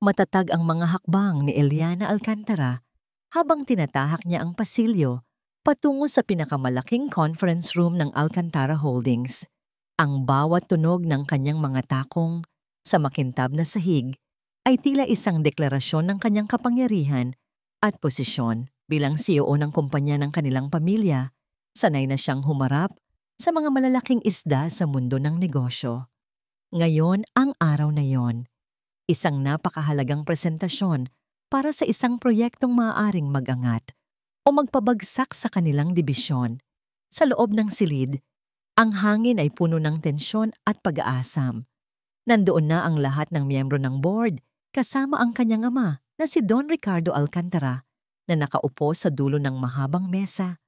Matatag ang mga hakbang ni Eliana Alcantara habang tinatahak niya ang pasilyo patungo sa pinakamalaking conference room ng Alcantara Holdings. Ang bawat tunog ng kanyang mga takong sa makintab na sahig ay tila isang deklarasyon ng kanyang kapangyarihan at posisyon bilang CEO ng kumpanya ng kanilang pamilya. Sanay na siyang humarap sa mga malalaking isda sa mundo ng negosyo. Ngayon ang araw na yon. Isang napakahalagang presentasyon para sa isang proyektong maaaring mag-angat o magpabagsak sa kanilang dibisyon. Sa loob ng silid, ang hangin ay puno ng tensyon at pag-aasam. Nandoon na ang lahat ng miyembro ng board kasama ang kanyang ama na si Don Ricardo Alcantara na nakaupo sa dulo ng mahabang mesa.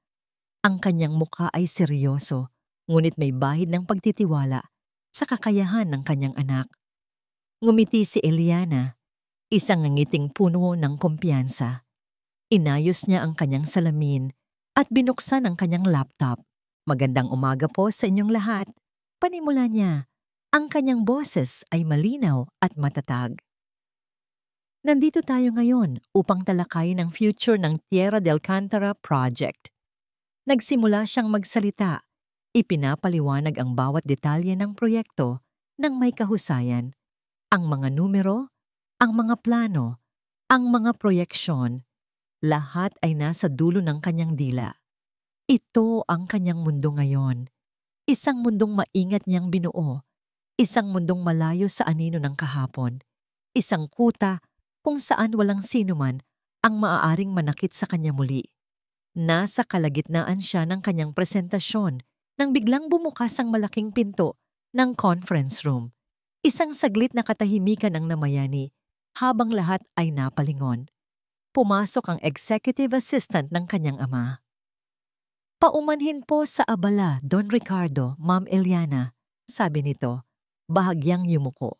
Ang kanyang mukha ay seryoso, ngunit may bahid ng pagtitiwala sa kakayahan ng kanyang anak. Ngumiti si Eliana, isang ngiting puno ng kumpiyansa. Inayos niya ang kanyang salamin at binuksan ang kanyang laptop. Magandang umaga po sa inyong lahat. Panimula niya, ang kanyang boses ay malinaw at matatag. Nandito tayo ngayon upang talakayin ang future ng Tierra del Alcantara Project. Nagsimula siyang magsalita. Ipinapaliwanag ang bawat detalye ng proyekto ng may kahusayan. Ang mga numero, ang mga plano, ang mga proyeksyon, lahat ay nasa dulo ng kanyang dila. Ito ang kanyang mundo ngayon. Isang mundong maingat niyang binuo. Isang mundong malayo sa anino ng kahapon. Isang kuta kung saan walang sinuman ang maaaring manakit sa kanya muli. Nasa kalagitnaan siya ng kanyang presentasyon nang biglang bumukas ang malaking pinto ng conference room. Isang saglit na katahimikan ang namayani habang lahat ay napalingon. Pumasok ang executive assistant ng kanyang ama. Paumanhin po sa abala, Don Ricardo, Ma'am Eliana, sabi nito, bahagyang yumuko.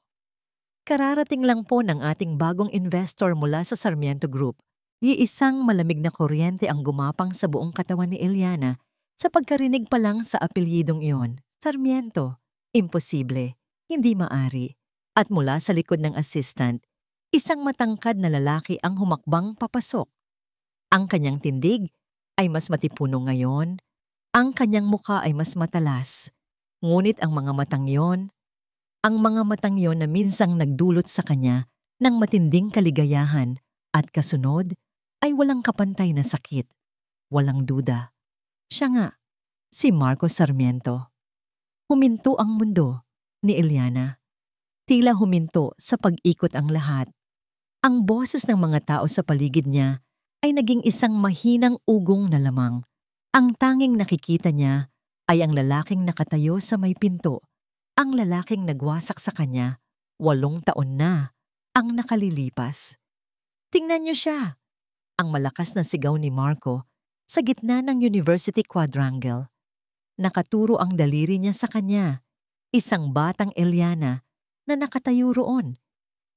Kararating lang po ng ating bagong investor mula sa Sarmiento Group. Iisang malamig na kuryente ang gumapang sa buong katawan ni Eliana sa pagkarinig pa lang sa apelyidong iyon. Sarmiento, imposible. Hindi maari. At mula sa likod ng assistant, isang matangkad na lalaki ang humakbang papasok. Ang kanyang tindig ay mas matipuno ngayon, ang kanyang mukha ay mas matalas. Ngunit ang mga matang yon na minsang nagdulot sa kanya ng matinding kaligayahan at kasunod ay walang kapantay na sakit. Walang duda. Siya nga, si Marco Sarmiento. Huminto ang mundo ni Eliana. Tila huminto sa pag-ikot ang lahat. Ang boses ng mga tao sa paligid niya ay naging isang mahinang ugong na lamang. Ang tanging nakikita niya ay ang lalaking nakatayo sa may pinto. Ang lalaking nagwasak sa kanya, 8 taon na ang nakalilipas. Tingnan niyo siya! Ang malakas na sigaw ni Marco sa gitna ng University Quadrangle. Nakaturo ang daliri niya sa kanya. Isang batang Eliana na nakatayo roon.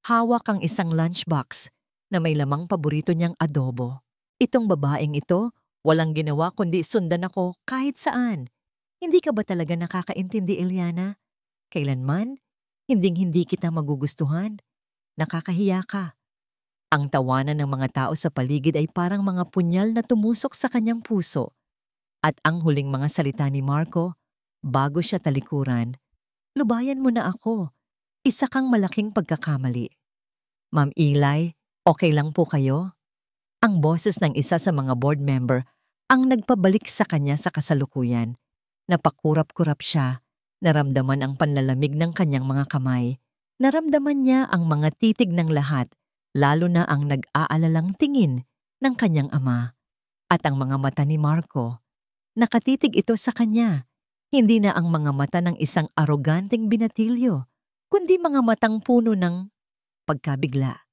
Hawak ang isang lunchbox na may lamang paborito niyang adobo. Itong babaeng ito, walang ginawa kundi sundan ako kahit saan. Hindi ka ba talaga nakakaintindi, Eliana? Kailanman, hinding-hindi kita magugustuhan. Nakakahiya ka. Ang tawanan ng mga tao sa paligid ay parang mga punyal na tumusok sa kanyang puso. At ang huling mga salita ni Marco, bago siya talikuran, lubayan mo na ako. Isa kang malaking pagkakamali. Ma'am Eli, okay lang po kayo? Ang boses ng isa sa mga board member ang nagpabalik sa kanya sa kasalukuyan. Napakurap-kurap siya. Naramdaman ang panlalamig ng kanyang mga kamay. Naramdaman niya ang mga titig ng lahat, lalo na ang nag-aalalang tingin ng kanyang ama. At ang mga mata ni Marco, nakatitig ito sa kanya. Hindi na ang mga mata ng isang aroganteng binatilyo, kundi mga matang puno ng pagkabigla.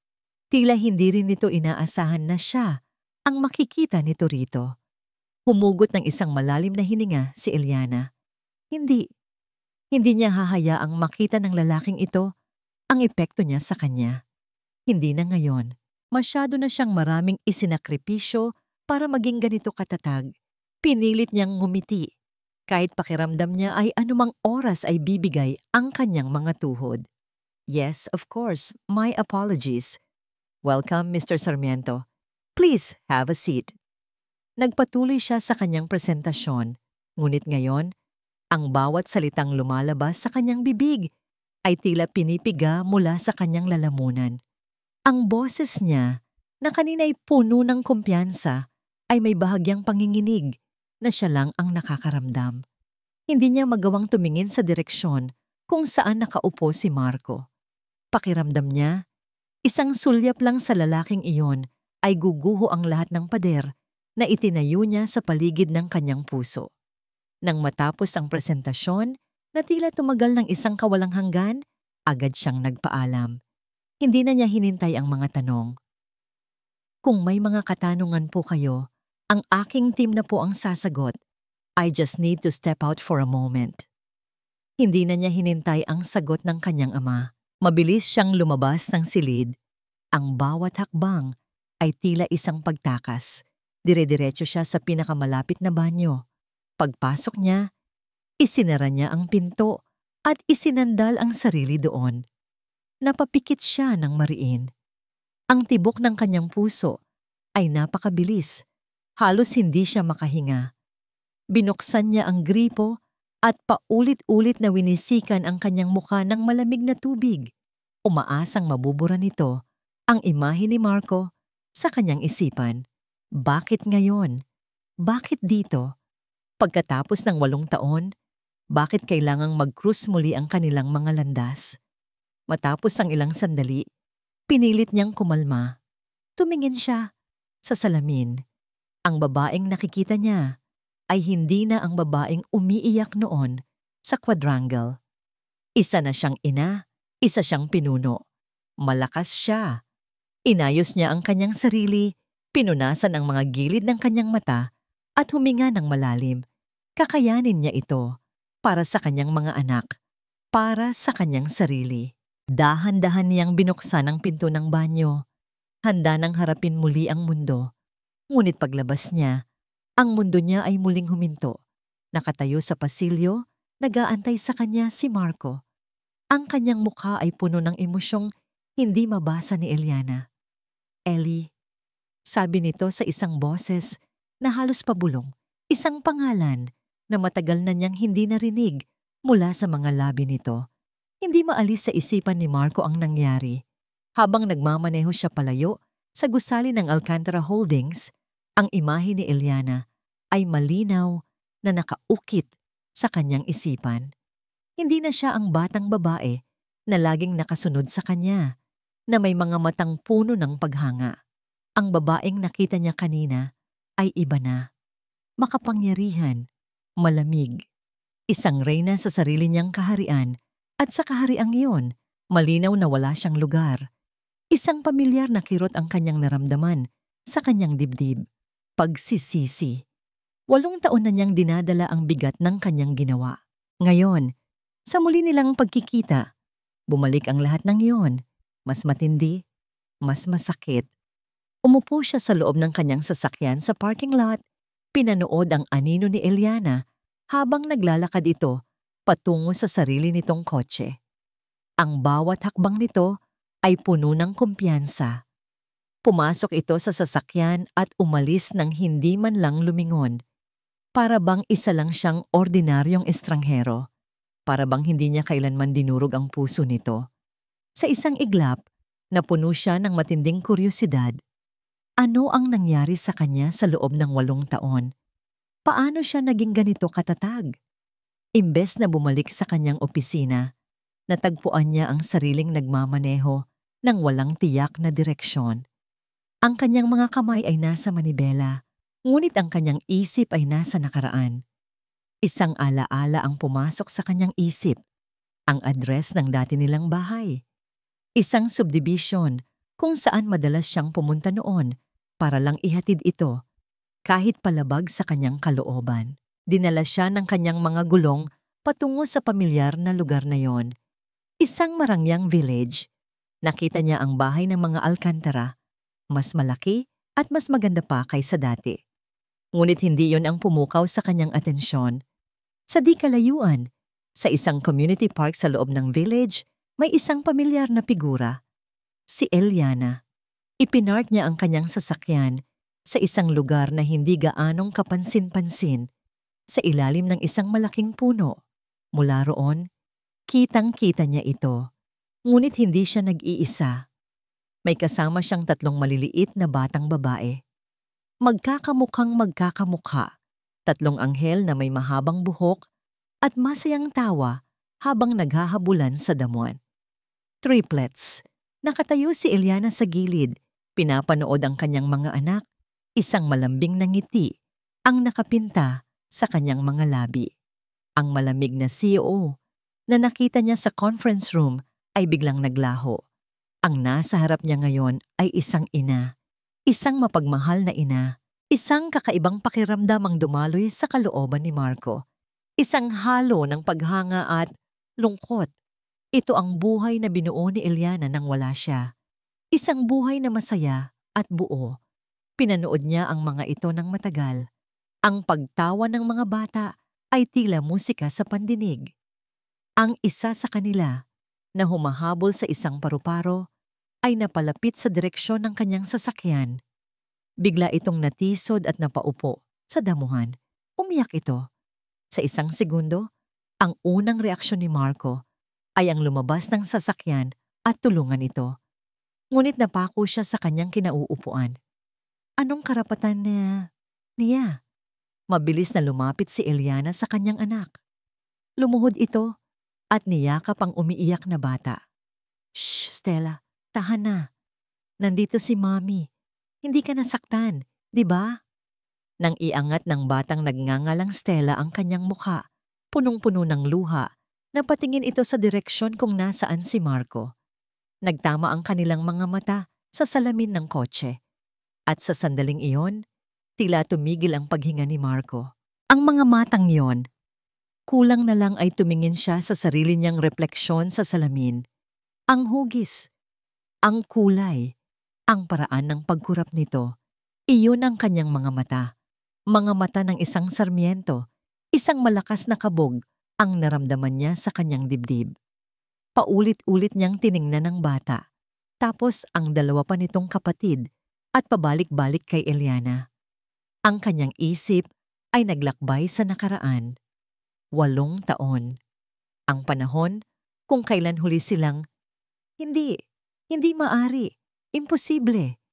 Tila hindi rin nito inaasahan na siya ang makikita nito rito. Humugot ng isang malalim na hininga si Eliana. Hindi niya hahayaang makita ng lalaking ito ang epekto niya sa kanya. Hindi na ngayon. Masyado na siyang maraming isinakripisyo para maging ganito katatag. Pinilit niyang ngumiti. Kahit pakiramdam niya ay anumang oras ay bibigay ang kanyang mga tuhod. Yes, of course, my apologies. "Welcome, Mr. Sarmiento. Please have a seat." Nagpatuloy siya sa kanyang presentasyon, ngunit ngayon, ang bawat salitang lumalabas sa kanyang bibig ay tila pinipiga mula sa kanyang lalamunan. Ang boses niya, na kanina'y puno ng kumpiyansa, ay may bahagyang panginginig na siya lang ang nakakaramdam. Hindi niya magawang tumingin sa direksyon kung saan nakaupo si Marco. Pakiramdam niya, isang sulyap lang sa lalaking iyon ay guguho ang lahat ng pader na itinayo niya sa paligid ng kanyang puso. Nang matapos ang presentasyon, na tila tumagal ng isang kawalang hanggan, agad siyang nagpaalam. Hindi na niya hinintay ang mga tanong. "Kung may mga katanungan po kayo, ang aking team na po ang sasagot. I just need to step out for a moment." Hindi na niya hinintay ang sagot ng kanyang ama. Mabilis siyang lumabas ng silid. Ang bawat hakbang ay tila isang pagtakas. Dire-diretso siya sa pinakamalapit na banyo. Pagpasok niya, isinara niya ang pinto at isinandal ang sarili doon. Napapikit siya ng mariin. Ang tibok ng kanyang puso ay napakabilis. Halos hindi siya makahinga. Binuksan niya ang gripo at paulit-ulit na winisikan ang kanyang mukha ng malamig na tubig. Umaasang mabubura nito ang imahe ni Marco sa kanyang isipan. Bakit ngayon? Bakit dito? Pagkatapos ng 8 taon, bakit kailangang mag-cruise muli ang kanilang mga landas? Matapos ang ilang sandali, pinilit niyang kumalma. Tumingin siya sa salamin. Ang babaeng nakikita niya ay hindi na ang babaeng umiiyak noon sa quadrangle. Isa na siyang ina, isa siyang pinuno. Malakas siya. Inayos niya ang kanyang sarili, pinunasan ang mga gilid ng kanyang mata at huminga ng malalim. Kakayanin niya ito para sa kanyang mga anak, para sa kanyang sarili. Dahan-dahan niyang binuksan ang pinto ng banyo. Handa nang harapin muli ang mundo. Ngunit paglabas niya, ang mundo niya ay muling huminto. Nakatayo sa pasilyo, nag-aantay sa kanya si Marco. Ang kanyang mukha ay puno ng emosyong hindi mabasa ni Eliana. "Ellie," sabi nito sa isang boses na halos pabulong, isang pangalan na matagal na niyang hindi narinig mula sa mga labi nito. Hindi maalis sa isipan ni Marco ang nangyari. Habang nagmamaneho siya palayo sa gusali ng Alcantara Holdings, ang imahe ni Eliana ay malinaw na nakaukit sa kanyang isipan. Hindi na siya ang batang babae na laging nakasunod sa kanya, na may mga matang puno ng paghanga. Ang babaeng nakita niya kanina ay iba na. Makapangyarihan, malamig. Isang reyna sa sarili niyang kaharian, at sa kahariang iyon, malinaw na wala siyang lugar. Isang pamilyar na kirot ang kanyang naramdaman sa kanyang dibdib. Pagsisisi. 8 taon na niyang dinadala ang bigat ng kanyang ginawa. Ngayon, sa muli nilang pagkikita, bumalik ang lahat ng iyon. Mas matindi, mas masakit. Umupo siya sa loob ng kanyang sasakyan sa parking lot. Pinanood ang anino ni Eliana habang naglalakad ito patungo sa sarili nitong kotse. Ang bawat hakbang nito ay puno ng kumpiyansa. Pumasok ito sa sasakyan at umalis ng hindi man lang lumingon. Para bang isa lang siyang ordinaryong estranghero. Para bang hindi niya kailanman dinurog ang puso nito. Sa isang iglap, napuno siya ng matinding kuryosidad. Ano ang nangyari sa kanya sa loob ng 8 taon? Paano siya naging ganito katatag? Imbes na bumalik sa kanyang opisina, natagpuan niya ang sariling nagmamaneho ng walang tiyak na direksyon. Ang kanyang mga kamay ay nasa manibela, ngunit ang kanyang isip ay nasa nakaraan. Isang alaala ang pumasok sa kanyang isip, ang address ng dati nilang bahay. Isang subdivision kung saan madalas siyang pumunta noon para lang ihatid ito, kahit palabag sa kanyang kalooban. Dinala siya ng kanyang mga gulong patungo sa pamilyar na lugar na yon. Isang marangyang village. Nakita niya ang bahay ng mga Alcantara, mas malaki at mas maganda pa kaysa dati. Ngunit hindi yon ang pumukaw sa kanyang atensyon. Sa di kalayuan, sa isang community park sa loob ng village, may isang pamilyar na figura, si Eliana. Ipinark niya ang kanyang sasakyan sa isang lugar na hindi gaanong kapansin-pansin sa ilalim ng isang malaking puno. Mula roon, kitang-kita niya ito. Ngunit hindi siya nag-iisa. May kasama siyang 3 maliliit na batang babae. Magkakamukhang magkakamukha. 3 anghel na may mahabang buhok at masayang tawa habang naghahabulan sa damuhan. Triplets. Nakatayo si Eliana sa gilid. Pinapanood ang kanyang mga anak. Isang malambing na ngiti ang nakapinta sa kanyang mga labi. Ang malamig na CEO na nakita niya sa conference room ay biglang naglaho. Ang nasa harap niya ngayon ay isang ina. Isang mapagmahal na ina. Isang kakaibang pakiramdam ang dumaloy sa kalooban ni Marco. Isang halo ng paghanga at lungkot. Ito ang buhay na binuo ni Eliana nang wala siya. Isang buhay na masaya at buo. Pinanood niya ang mga ito ng matagal. Ang pagtawa ng mga bata ay tila musika sa pandinig. Ang isa sa kanila na humahabol sa isang paru-paro ay napalapit sa direksyon ng kanyang sasakyan. Bigla itong natisod at napaupo sa damuhan. Umiyak ito. Sa isang segundo, ang unang reaksyon ni Marco ay ang lumabas ng sasakyan at tulungan ito. Ngunit napako siya sa kanyang kinauupuan. Anong karapatan niya? Mabilis na lumapit si Eliana sa kanyang anak. Lumuhod ito at niyakap ang umiiyak na bata. Shh, Stella, tahan na. Nandito si Mommy. Hindi ka nasaktan, di ba? Nang iangat ng batang nagngangalang Stella ang kanyang mukha, punong-puno ng luha, napatingin ito sa direksyon kung nasaan si Marco. Nagtama ang kanilang mga mata sa salamin ng kotse. At sa sandaling iyon, tila tumigil ang paghinga ni Marco. Ang mga matang iyon, kulang na lang ay tumingin siya sa sarili niyang refleksyon sa salamin. Ang hugis, ang kulay, ang paraan ng pagkurap nito, iyon ang kanyang mga mata. Mga mata ng isang sarmiento, isang malakas na kabog ang naramdaman niya sa kanyang dibdib. Paulit-ulit niyang tiningnan ang bata, tapos ang 2 pa nitong kapatid at pabalik-balik kay Eliana. Ang kanyang isip ay naglakbay sa nakaraan. 8 taon. Ang panahon kung kailan huli silang, hindi maari, imposible.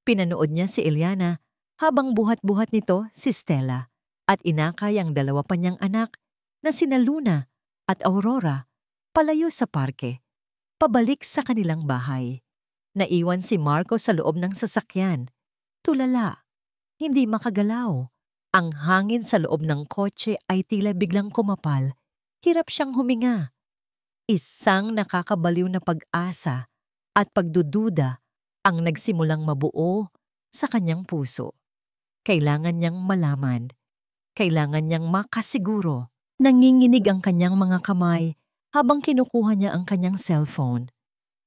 Pinanood niya si Eliana habang buhat-buhat nito si Stella at inakay ang 2 pa niyang anak na sina Luna at Aurora palayo sa parke, pabalik sa kanilang bahay. Naiwan si Marco sa loob ng sasakyan. Tulala, hindi makagalaw. Ang hangin sa loob ng kotse ay tila biglang kumapal. Hirap siyang huminga. Isang nakakabaliw na pag-asa at pagdududa ang nagsimulang mabuo sa kanyang puso. Kailangan niyang malaman. Kailangan niyang makasiguro. Nanginginig ang kanyang mga kamay habang kinukuha niya ang kanyang cellphone.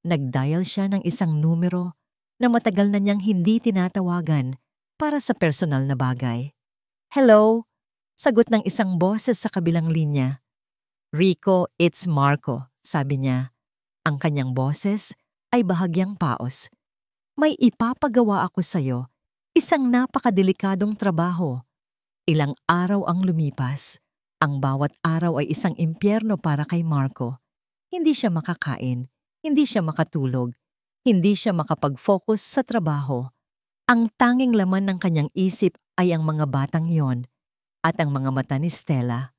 Nag-dial siya ng isang numero na matagal na niyang hindi tinatawagan para sa personal na bagay. Hello? Sagot ng isang boses sa kabilang linya. Rico, it's Marco, sabi niya. Ang kanyang boses ay bahagyang paos. May ipapagawa ako sa'yo. Isang napakadelikadong trabaho. Ilang araw ang lumipas. Ang bawat araw ay isang impyerno para kay Marco. Hindi siya makakain. Hindi siya makatulog. Hindi siya makapag-focus sa trabaho. Ang tanging laman ng kanyang isip ay ang mga batang yon at ang mga mata ni Stella.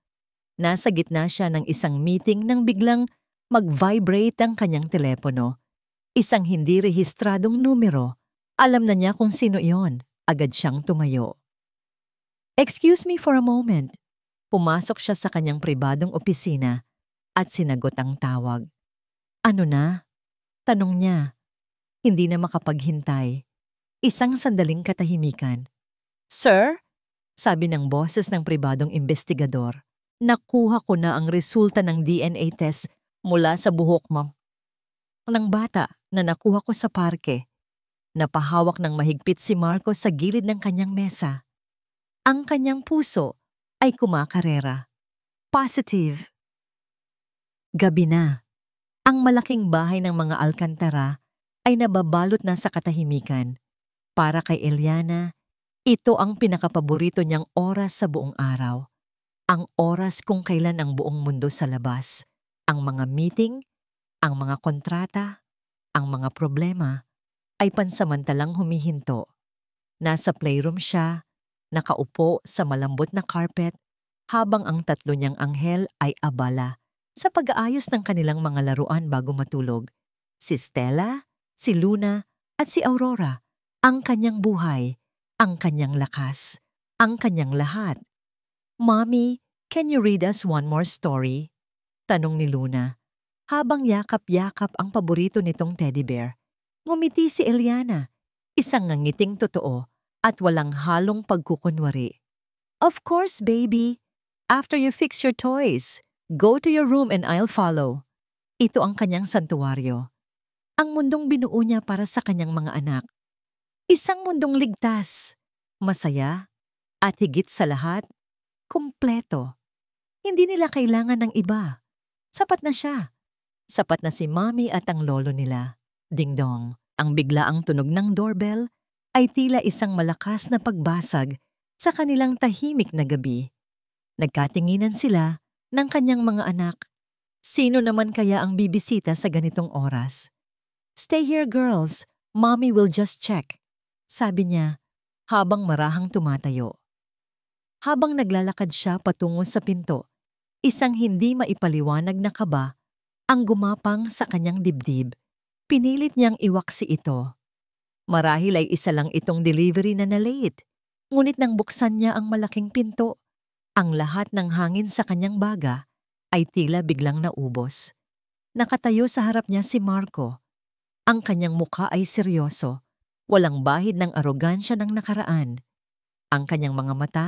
Nasa gitna siya ng isang meeting nang biglang mag-vibrate ang kanyang telepono. Isang hindi rehistradong numero. Alam na niya kung sino iyon. Agad siyang tumayo. Excuse me for a moment. Pumasok siya sa kanyang pribadong opisina at sinagot ang tawag. Ano na? Tanong niya. Hindi na makapaghintay. Isang sandaling katahimikan. Sir? Sabi ng boses ng pribadong investigador. Nakuha ko na ang resulta ng DNA test mula sa buhok ng bata na nakuha ko sa parke. Napahawak ng mahigpit si Marco sa gilid ng kanyang mesa. Ang kanyang puso ay kumakarera. Positive. Gabi na. Ang malaking bahay ng mga Alcantara ay nababalot na sa katahimikan. Para kay Eliana, ito ang pinakapaborito niyang oras sa buong araw. Ang oras kung kailan ang buong mundo sa labas, ang mga meeting, ang mga kontrata, ang mga problema, ay pansamantalang humihinto. Nasa playroom siya, nakaupo sa malambot na carpet, habang ang tatlo niyang anghel ay abala sa pag-aayos ng kanilang mga laruan bago matulog. Si Stella, si Luna, at si Aurora, ang kanyang buhay, ang kanyang lakas, ang kanyang lahat. "Mommy, can you read us one more story?" Tanong ni Luna, habang yakap-yakap ang paborito nitong teddy bear. Ngumiti si Eliana, isang ngangiting totoo at walang halong pagkukunwari. "Of course, baby. After you fix your toys, go to your room and I'll follow." Ito ang kanyang santuwaryo. Ang mundong binuo niya para sa kanyang mga anak. Isang mundong ligtas, masaya, at higit sa lahat, kumpleto. Hindi nila kailangan ng iba. Sapat na siya. Sapat na si Mommy at ang lolo nila. Ding-dong, ang biglaang tunog ng doorbell ay tila isang malakas na pagbasag sa kanilang tahimik na gabi. Nagkatinginan sila ng kanyang mga anak. Sino naman kaya ang bibisita sa ganitong oras? "Stay here, girls. Mommy will just check," sabi niya habang marahang tumatayo. Habang naglalakad siya patungo sa pinto, isang hindi maipaliwanag na kaba ang gumapang sa kanyang dibdib. Pinilit niyang iwaksi ito. Marahil ay isa lang itong delivery na na-late. Ngunit nang buksan niya ang malaking pinto, ang lahat ng hangin sa kanyang baga ay tila biglang naubos. Nakatayo sa harap niya si Marco. Ang kanyang mukha ay seryoso, walang bahid ng arogansya ng nakaraan. Ang kanyang mga mata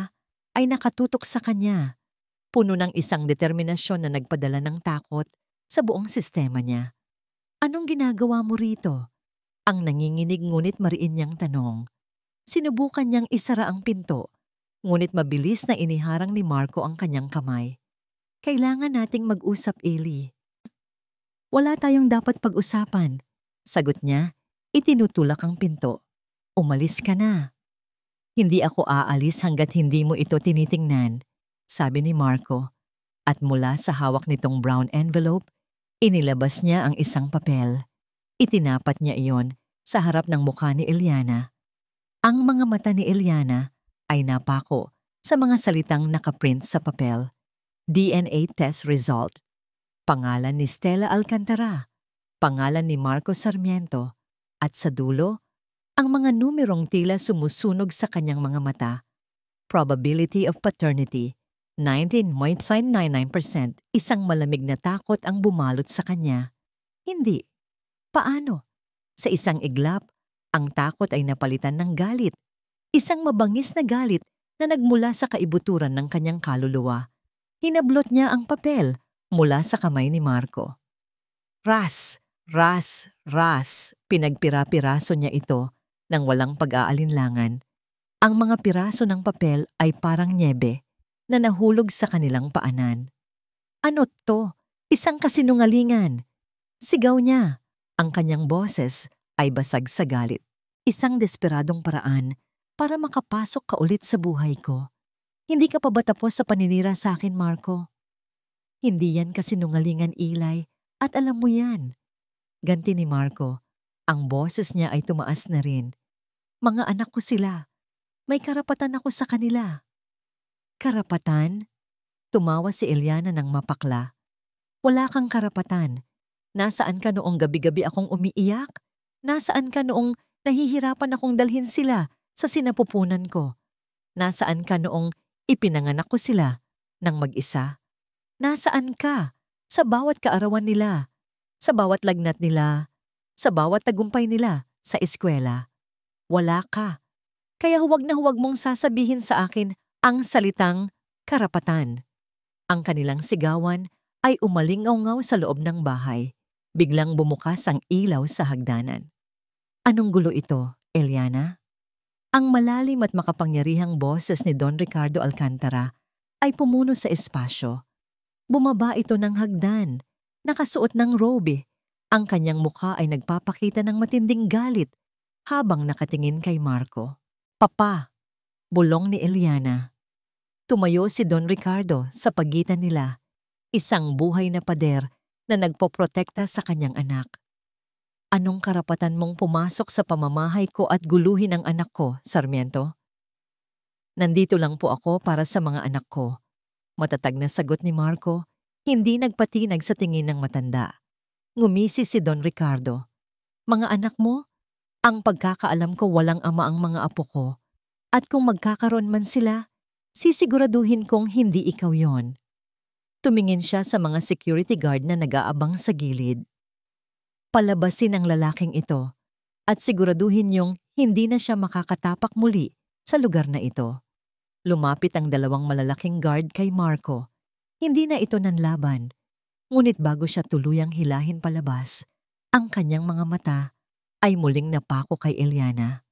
ay nakatutok sa kanya, puno ng isang determinasyon na nagpadala ng takot sa buong sistema niya. "Anong ginagawa mo rito?" Ang nanginginig ngunit mariin niyang tanong. Sinubukan niyang isara ang pinto, ngunit mabilis na iniharang ni Marco ang kanyang kamay. "Kailangan nating mag-usap, Ellie." "Wala tayong dapat pag-usapan," sagot niya, itinutulak ang pinto. "Umalis ka na." "Hindi ako aalis hanggat hindi mo ito tinitingnan," sabi ni Marco. At mula sa hawak nitong brown envelope, inilabas niya ang isang papel. Itinapat niya iyon sa harap ng mukha ni Eliana. Ang mga mata ni Eliana ay napako sa mga salitang nakaprint sa papel. DNA test result. Pangalan ni Stella Alcantara. Pangalan ni Marco Sarmiento. At sa dulo, ang mga numerong tila sumusunog sa kanyang mga mata. Probability of paternity, 19.99%. Isang malamig na takot ang bumalot sa kanya. Hindi. Paano? Sa isang iglap, ang takot ay napalitan ng galit. Isang mabangis na galit na nagmula sa kaibuturan ng kanyang kaluluwa. Hinablot niya ang papel mula sa kamay ni Marco. Ras, ras, ras. Pinagpira-piraso niya ito nang walang pag-aalinlangan. Ang mga piraso ng papel ay parang nyebe na nahulog sa kanilang paanan. "Ano to? Isang kasinungalingan!" Sigaw niya. Ang kanyang boses ay basag sa galit. "Isang desperadong paraan para makapasok ka ulit sa buhay ko. Hindi ka pa ba tapos sa paninira sa akin, Marco?" "Hindi yan kasinungalingan, Eli, at alam mo yan." Ganti ni Marco. Ang boses niya ay tumaas na rin. "Mga anak ko sila. May karapatan ako sa kanila." "Karapatan?" Tumawa si Eliana ng mapakla. "Wala kang karapatan. Nasaan ka noong gabi-gabi akong umiiyak? Nasaan ka noong nahihirapan akong dalhin sila sa sinapupunan ko? Nasaan ka noong ipinanganak ko sila ng mag-isa? Nasaan ka sa bawat kaarawan nila, sa bawat lagnat nila, sa bawat tagumpay nila sa eskwela? Wala ka. Kaya huwag na huwag mong sasabihin sa akin ang salitang karapatan." Ang kanilang sigawan ay umalingaw-ngaw sa loob ng bahay. Biglang bumukas ang ilaw sa hagdanan. "Anong gulo ito, Eliana?" Ang malalim at makapangyarihang boses ni Don Ricardo Alcantara ay pumuno sa espasyo. Bumaba ito ng hagdan, nakasuot ng robe, Ang kanyang mukha ay nagpapakita ng matinding galit habang nakatingin kay Marco. Papa, bulong ni Eliana. Tumayo si Don Ricardo sa pagitan nila, isang buhay na pader na nagpoprotekta sa kanyang anak. Anong karapatan mong pumasok sa pamamahay ko at guluhin ang anak ko, Sarmiento? Nandito lang po ako para sa mga anak ko. Matatag na sagot ni Marco, hindi nagpatinag sa tingin ng matanda. Ngumisi si Don Ricardo. Mga anak mo? Ang pagkakaalam ko walang ama ang mga apo ko. At kung magkakaroon man sila, sisiguraduhin kong hindi ikaw yon. Tumingin siya sa mga security guard na nag-aabang sa gilid. Palabasin ang lalaking ito at siguraduhin yung hindi na siya makakatapak muli sa lugar na ito. Lumapit ang dalawang malalaking guard kay Marco. Hindi na ito nanlaban. Ngunit bago siya tuluyang hilahin palabas, ang kanyang mga mata ay muling napako kay Eliana.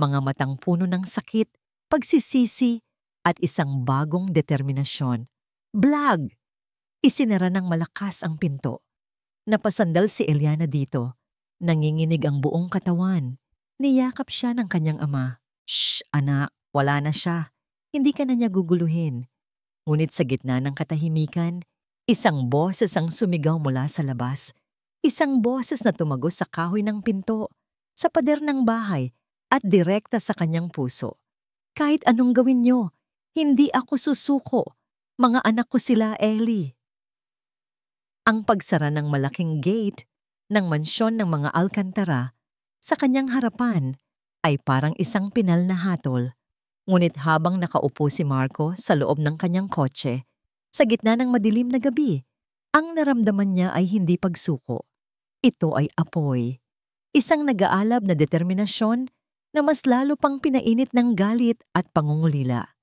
Mga matang puno ng sakit, pagsisisi at isang bagong determinasyon. Blag! Isinara ng malakas ang pinto. Napasandal si Eliana dito. Nanginginig ang buong katawan. Niyakap siya ng kanyang ama. Shh, anak, wala na siya. Hindi ka na niya guguluhin. Ngunit sa gitna ng katahimikan, isang boses ang sumigaw mula sa labas. Isang boses na tumagos sa kahoy ng pinto, sa pader ng bahay at direkta sa kanyang puso. Kahit anong gawin niyo, hindi ako susuko. Mga anak ko sila, Ellie. Ang pagsara ng malaking gate ng mansyon ng mga Alcantara sa kanyang harapan ay parang isang pinal na hatol. Ngunit habang nakaupo si Marco sa loob ng kanyang kotse, sa gitna ng madilim na gabi, ang naramdaman niya ay hindi pagsuko. Ito ay apoy. Isang nag-aalab na determinasyon na mas lalo pang pinainit ng galit at pangungulila.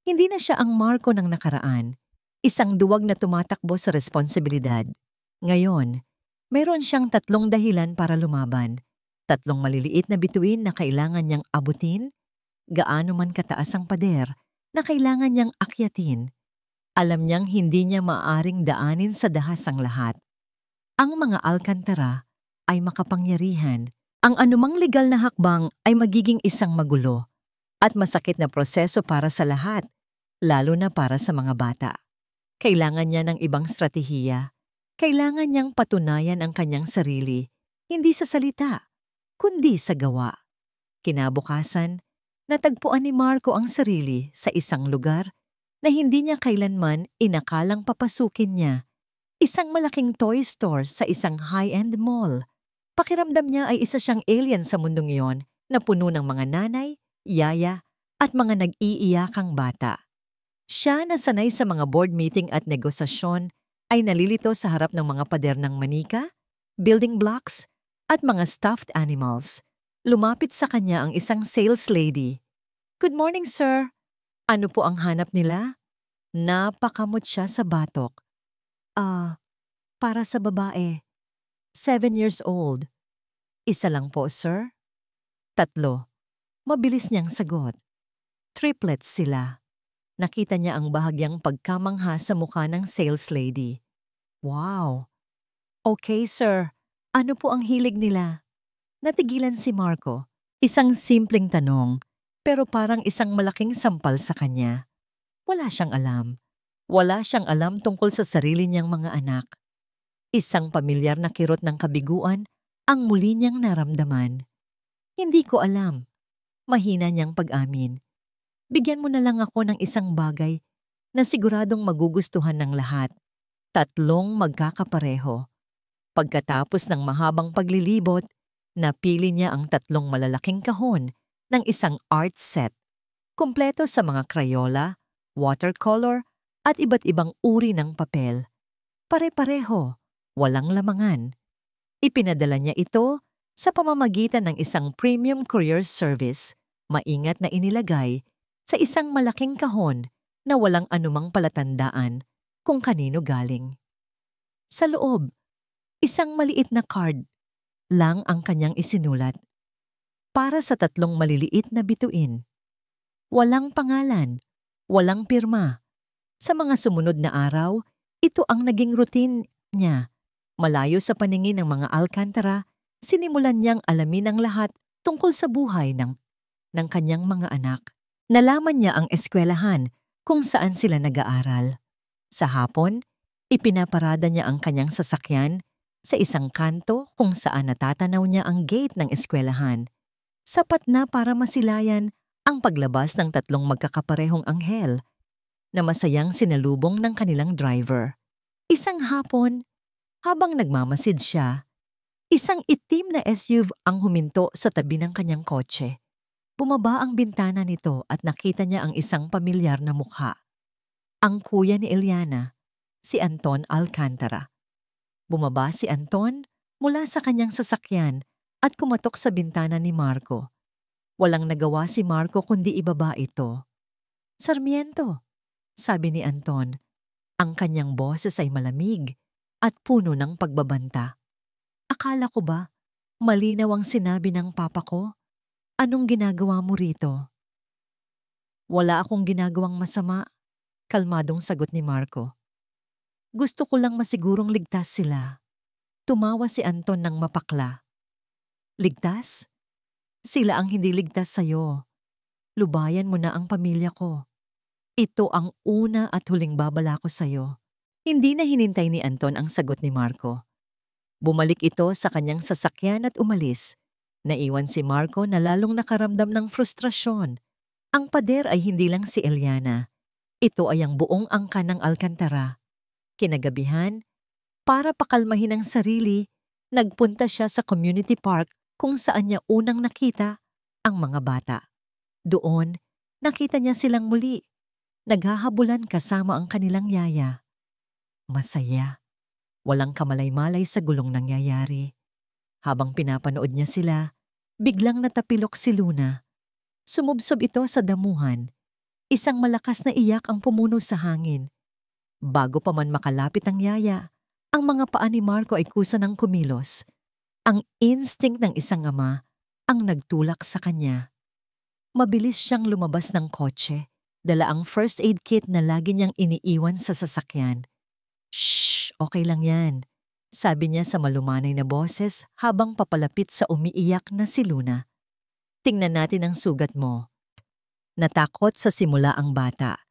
Hindi na siya ang Marco ng nakaraan. Isang duwag na tumatakbo sa responsibilidad. Ngayon, mayroon siyang 3 dahilan para lumaban. 3 maliliit na bituin na kailangan niyang abutin, gaano man kataas ang pader na kailangan niyang akyatin. Alam niyang hindi niya maaaring daanin sa dahas ang lahat. Ang mga Alcantara ay makapangyarihan. Ang anumang legal na hakbang ay magiging isang magulo at masakit na proseso para sa lahat, lalo na para sa mga bata. Kailangan niya ng ibang stratehiya. Kailangan niyang patunayan ang kanyang sarili, hindi sa salita, kundi sa gawa. Kinabukasan, natagpuan ni Marco ang sarili sa isang lugar na hindi niya kailanman inakalang papasukin niya. Isang malaking toy store sa isang high-end mall. Pakiramdam niya ay isa siyang alien sa mundong iyon na puno ng mga nanay, yaya, at mga nag-iiyakang bata. Siya na sanay sa mga board meeting at negosasyon ay nalilito sa harap ng mga pader ng manika, building blocks, at mga stuffed animals. Lumapit sa kanya ang isang sales lady. Good morning, sir. Ano po ang hanap nila? Napakamot siya sa batok. Para sa babae. 7 years old. Isa lang po, sir? 3. Mabilis niyang sagot. Triplets sila. Nakita niya ang bahagyang pagkamangha sa mukha ng sales lady. Wow! Okay, sir. Ano po ang hilig nila? Natigilan si Marco. Isang simpleng tanong, pero parang isang malaking sampal sa kanya. Wala siyang alam. Wala siyang alam tungkol sa sarili niyang mga anak. Isang pamilyar na kirot ng kabiguan ang muli niyang naramdaman. Hindi ko alam. Mahina niyang pag-amin. Bigyan mo na lang ako ng isang bagay na siguradong magugustuhan ng lahat. 3 magkakapareho. Pagkatapos ng mahabang paglilibot, napili niya ang 3 malalaking kahon ng isang art set. Kumpleto sa mga krayola, watercolor, at iba't ibang uri ng papel. Pare-pareho, walang lamangan. Ipinadala niya ito sa pamamagitan ng isang premium courier service, maingat na inilagay sa isang malaking kahon na walang anumang palatandaan kung kanino galing. Sa loob, isang maliit na card lang ang kanyang isinulat. Para sa 3 maliliit na bituin. Walang pangalan, walang pirma. Sa mga sumunod na araw, ito ang naging routine niya. Malayo sa paningin ng mga Alcantara, sinimulan niyang alamin ang lahat tungkol sa buhay ng kanyang mga anak. Nalaman niya ang eskwelahan kung saan sila nag-aaral. Sa hapon, ipinaparada niya ang kanyang sasakyan sa isang kanto kung saan natatanaw niya ang gate ng eskwelahan. Sapat na para masilayan ang paglabas ng tatlong magkakaparehong anghel na masayang sinalubong ng kanilang driver. Isang hapon, habang nagmamasid siya, isang itim na SUV ang huminto sa tabi ng kanyang kotse. Bumaba ang bintana nito at nakita niya ang isang pamilyar na mukha. Ang kuya ni Eliana, si Anton Alcantara. Bumaba si Anton mula sa kanyang sasakyan at kumatok sa bintana ni Marco. Walang nagawa si Marco kundi ibaba ito. "Sarmiento," sabi ni Anton. Ang kanyang boses ay malamig at puno ng pagbabanta. "Akala ko ba malinaw ang sinabi ng papa ko? Anong ginagawa mo rito?" "Wala akong ginagawang masama," kalmadong sagot ni Marco. "Gusto ko lang masigurong ligtas sila." Tumawa si Anton ng mapakla. "Ligtas? Sila ang hindi ligtas sa'yo. Lubayan mo na ang pamilya ko. Ito ang una at huling babala ko sa'yo." Hindi na hinintay ni Anton ang sagot ni Marco. Bumalik ito sa kanyang sasakyan at umalis. Naiwan si Marco na lalong nakaramdam ng frustrasyon. Ang pader ay hindi lang si Eliana. Ito ay ang buong angkan ng Alcantara. Kinagabihan, para pakalmahin ang sarili, nagpunta siya sa community park kung saan niya unang nakita ang mga bata. Doon, nakita niya silang muli. Naghahabulan kasama ang kanilang yaya. Masaya. Walang kamalay-malay sa gulong nangyayari. Habang pinapanood niya sila, biglang natapilok si Luna. Sumubsob ito sa damuhan. Isang malakas na iyak ang pumuno sa hangin. Bago pa man makalapit ang yaya, ang mga paa ni Marco ay kusa ng kumilos. Ang instinct ng isang ama ang nagtulak sa kanya. Mabilis siyang lumabas ng kotse, dala ang first aid kit na lagi niyang iniiwan sa sasakyan. "Shh, okay lang yan," sabi niya sa malumanay na boses habang papalapit sa umiiyak na si Luna. "Tingnan natin ang sugat mo." Natakot sa simula ang bata.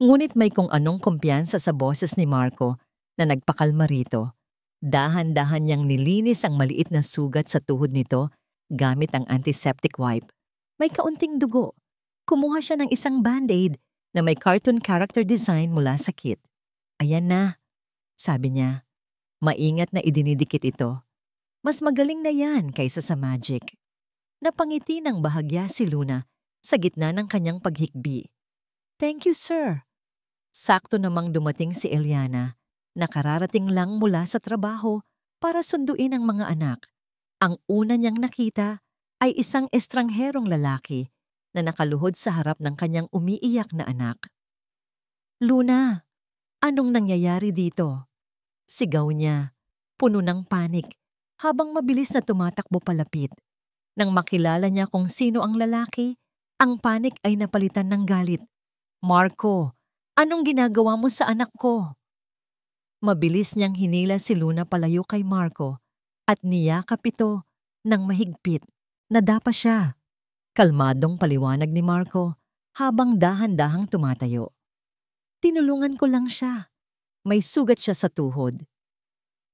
Ngunit may kung anong kumpiyansa sa boses ni Marco na nagpakalma rito. Dahan-dahan niyang nilinis ang maliit na sugat sa tuhod nito gamit ang antiseptic wipe. May kaunting dugo. Kumuha siya ng isang band-aid na may cartoon character design mula sa kit. "Ayan na," sabi niya. Maingat na idinidikit ito. Mas magaling na yan kaysa sa magic. Napangiti ng bahagya si Luna sa gitna ng kanyang paghikbi. "Thank you, sir." Sakto namang dumating si Eliana. Nakararating lang mula sa trabaho para sunduin ang mga anak. Ang una niyang nakita ay isang estrangherong lalaki na nakaluhod sa harap ng kanyang umiiyak na anak. "Luna, anong nangyayari dito?" Sigaw niya, puno ng panik, habang mabilis na tumatakbo palapit. Nang makilala niya kung sino ang lalaki, ang panik ay napalitan ng galit. "Marco, anong ginagawa mo sa anak ko?" Mabilis niyang hinila si Luna palayo kay Marco at niyakap ito ng mahigpit. Nadapa siya. Kalmadong paliwanag ni Marco habang dahan-dahang tumatayo. "Tinulungan ko lang siya. May sugat siya sa tuhod."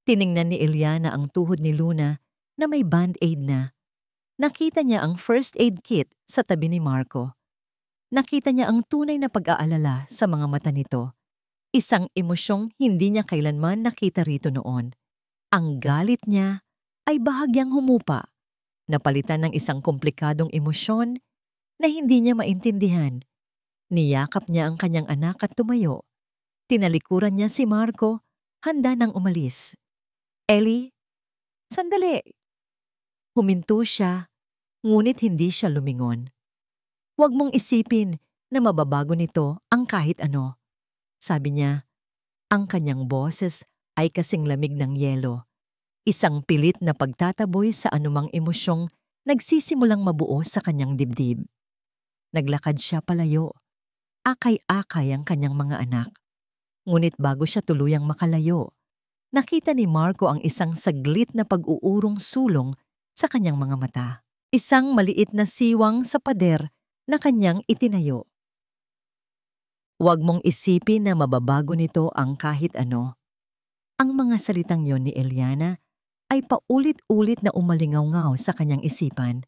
Tiningnan ni Eliana ang tuhod ni Luna na may band-aid na. Nakita niya ang first aid kit sa tabi ni Marco. Nakita niya ang tunay na pag-aalala sa mga mata nito. Isang emosyong hindi niya kailanman nakita rito noon. Ang galit niya ay bahagyang humupa, napalitan ng isang komplikadong emosyon na hindi niya maintindihan. Niyakap niya ang kanyang anak at tumayo. Tinalikuran niya si Marco, handa nang umalis. "Ellie, sandali." Huminto siya, ngunit hindi siya lumingon. "Huwag mong isipin na mababago nito ang kahit ano," sabi niya. Ang kanyang boses ay kasing lamig ng yelo. Isang pilit na pagtataboy sa anumang emosyong nagsisimulang mabuo sa kanyang dibdib. Naglakad siya palayo. Akay-akay ang kanyang mga anak. Ngunit bago siya tuluyang makalayo, nakita ni Marco ang isang saglit na pag-uurong sulong sa kanyang mga mata. Isang maliit na siwang sa pader na kanyang itinayo. Huwag mong isipin na mababago nito ang kahit ano. Ang mga salitang yon ni Eliana ay paulit-ulit na umalingaw-ngaw sa kanyang isipan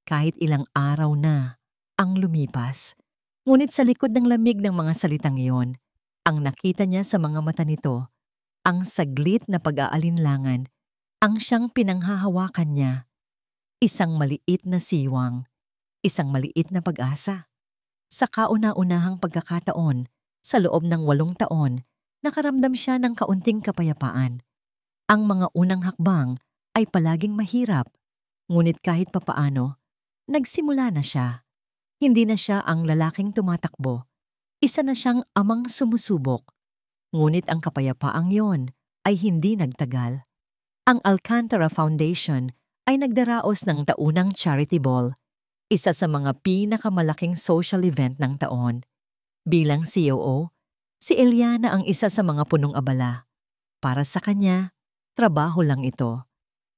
kahit ilang araw na ang lumipas. Ngunit sa likod ng lamig ng mga salitang iyon, ang nakita niya sa mga mata nito, ang saglit na pag-aalinlangan, ang siyang pinanghahawakan niya. Isang maliit na siwang, isang maliit na pag-asa. Sa kauna-unahang pagkakataon, sa loob ng 8 taon, nakaramdam siya ng kaunting kapayapaan. Ang mga unang hakbang ay palaging mahirap, ngunit kahit papaano, nagsimula na siya. Hindi na siya ang lalaking tumatakbo. Isa na siyang amang sumusubok. Ngunit ang kapayapaang yon ay hindi nagtagal. Ang Alcantara Foundation ay nagdaraos ng taunang charity ball, isa sa mga pinakamalaking social event ng taon. Bilang COO, si Eliana ang isa sa mga punong abala. Para sa kanya, trabaho lang ito.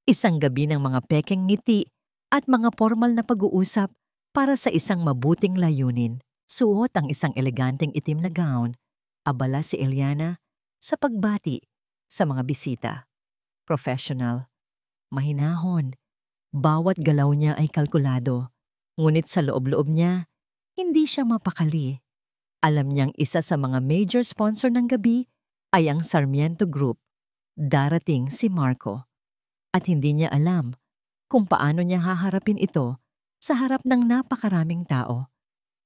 Isang gabi ng mga pekeng ngiti at mga formal na pag-uusap para sa isang mabuting layunin. Suot ang isang eleganteng itim na gown. Abala si Eliana sa pagbati sa mga bisita. Professional, mahinahon, bawat galaw niya ay kalkulado. Ngunit sa loob-loob niya, hindi siya mapakali. Alam niyang isa sa mga major sponsor ng gabi ay ang Sarmiento Group. Darating si Marco. At hindi niya alam kung paano niya haharapin ito sa harap ng napakaraming tao.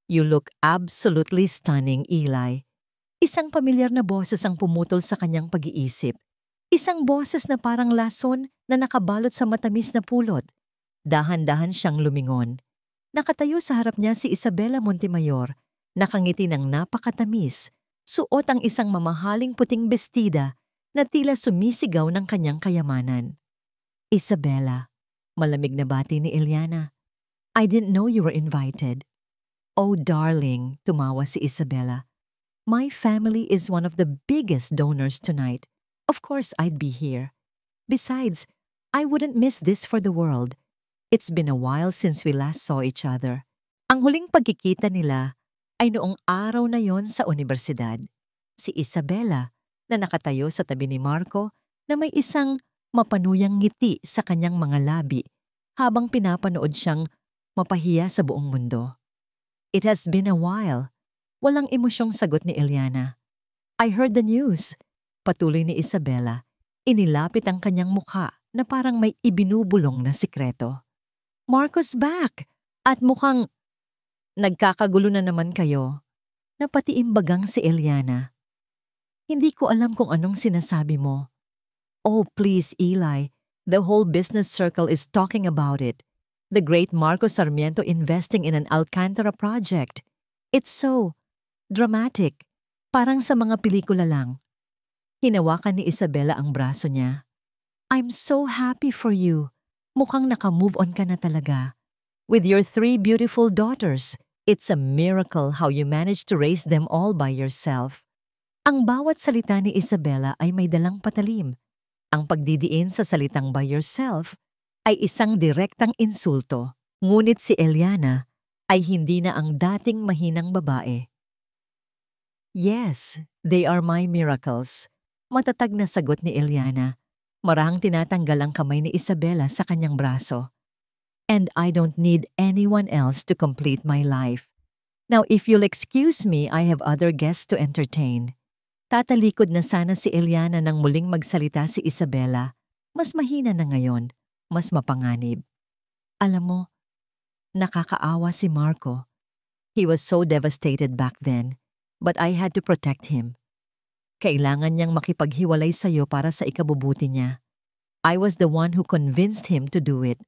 You look absolutely stunning, Eli. Isang pamilyar na boses ang pumutol sa kanyang pag-iisip. Isang boses na parang lason na nakabalot sa matamis na pulot. Dahan-dahan siyang lumingon. Nakatayo sa harap niya si Isabela Montemayor, nakangiti ng napakatamis, suot ang isang mamahaling puting bestida na tila sumisigaw ng kanyang kayamanan. Isabela, malamig na bati ni Eliana. I didn't know you were invited. Oh darling, tumawa si Isabela. My family is one of the biggest donors tonight. Of course I'd be here. Besides, I wouldn't miss this for the world. It's been a while since we last saw each other. Ang huling pagkikita nila ay noong araw na yon sa universidad. Si Isabela na nakatayo sa tabi ni Marco na may isang mapanuyang ngiti sa kanyang mga labi habang pinapanood siyang mapahiya sa buong mundo. It has been a while. Walang emosyong sagot ni Eliana. I heard the news. Patuloy ni Isabela. Inilapit ang kanyang mukha na parang may ibinubulong na sikreto. Marco's back! At mukhang nagkakagulo na naman kayo. Napatiimbagang si Eliana. Hindi ko alam kung anong sinasabi mo. Oh please, Eli. The whole business circle is talking about it. The great Marco Sarmiento investing in an Alcantara project. It's so dramatic. Parang sa mga pelikula lang. Hinawakan ni Isabela ang braso niya. I'm so happy for you. Mukhang naka-move on ka na talaga. With your 3 beautiful daughters, it's a miracle how you managed to raise them all by yourself. Ang bawat salita ni Isabela ay may dalang patalim. Ang pagdidiin sa salitang by yourself ay isang direktang insulto. Ngunit si Eliana ay hindi na ang dating mahinang babae. Yes, they are my miracles. Matatag na sagot ni Eliana. Marahang tinatanggal ang kamay ni Isabela sa kanyang braso. And I don't need anyone else to complete my life. Now if you'll excuse me, I have other guests to entertain. Tatalikod na sana si Eliana nang muling magsalita si Isabela. Mas mahina na ngayon, mas mapanganib. Alam mo, nakakaawa si Marco. He was so devastated back then, but I had to protect him. Kailangan niyang makipaghiwalay sa'yo para sa ikabubuti niya. I was the one who convinced him to do it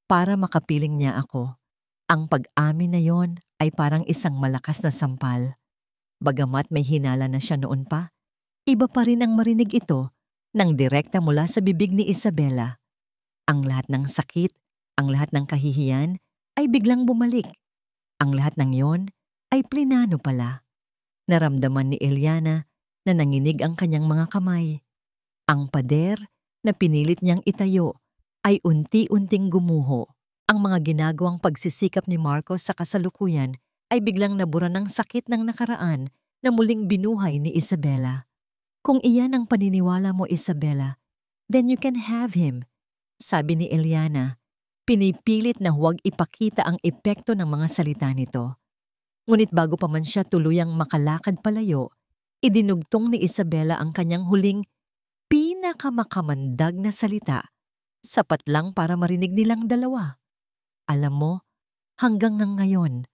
para makapiling niya ako. Ang pag-amin na yon ay parang isang malakas na sampal. Bagamat may hinala na siya noon pa, iba pa rin ang marinig ito nang direkta mula sa bibig ni Isabela. Ang lahat ng sakit, ang lahat ng kahihiyan ay biglang bumalik. Ang lahat ng yon ay plinano pala. Naramdaman ni Eliana na nanginig ang kanyang mga kamay. Ang pader na pinilit niyang itayo ay unti-unting gumuho. Ang mga ginagawang pagsisikap ni Marcos sa kasalukuyan ay biglang nabura ng sakit ng nakaraan na muling binuhay ni Isabela. Kung iyan ang paniniwala mo, Isabela, then you can have him, sabi ni Eliana. Pinipilit na huwag ipakita ang epekto ng mga salita nito. Ngunit bago pa man siya tuluyang makalakad palayo, idinugtong ni Isabela ang kanyang huling pinakamakamandag na salita, sapat lang para marinig nilang dalawa. Alam mo, hanggang ngayon,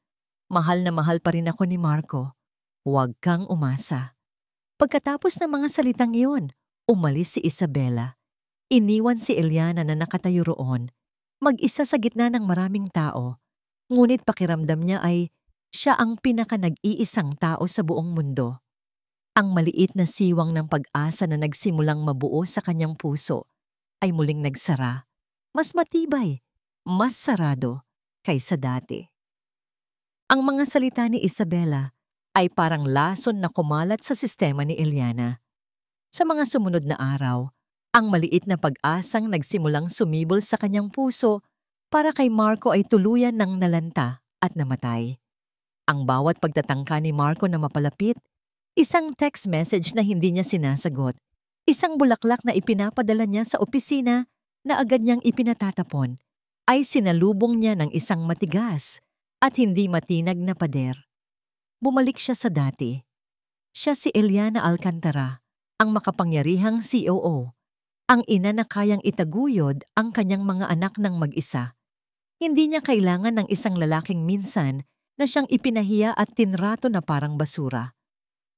mahal na mahal pa rin ako ni Marco. Huwag kang umasa. Pagkatapos ng mga salitang iyon, umalis si Isabela. Iniwan si Eliana na nakatayo roon, mag-isa sa gitna ng maraming tao. Ngunit pakiramdam niya ay siya ang pinaka-nag-iisang tao sa buong mundo. Ang maliit na siwang ng pag-asa na nagsimulang mabuo sa kanyang puso ay muling nagsara, mas matibay, mas sarado kaysa dati. Ang mga salita ni Isabela ay parang lason na kumalat sa sistema ni Eliana. Sa mga sumunod na araw, ang maliit na pag-asang nagsimulang sumibol sa kanyang puso para kay Marco ay tuluyan ng nalanta at namatay. Ang bawat pagtatangka ni Marco na mapalapit, isang text message na hindi niya sinasagot, isang bulaklak na ipinapadala niya sa opisina na agad niyang ipinatatapon, ay sinalubong niya ng isang matigas at hindi matinag na pader. Bumalik siya sa dati. Siya si Eliana Alcantara, ang makapangyarihang COO, ang ina na kayang itaguyod ang kanyang mga anak ng mag-isa. Hindi niya kailangan ng isang lalaking minsan na siyang ipinahiya at tinrato na parang basura.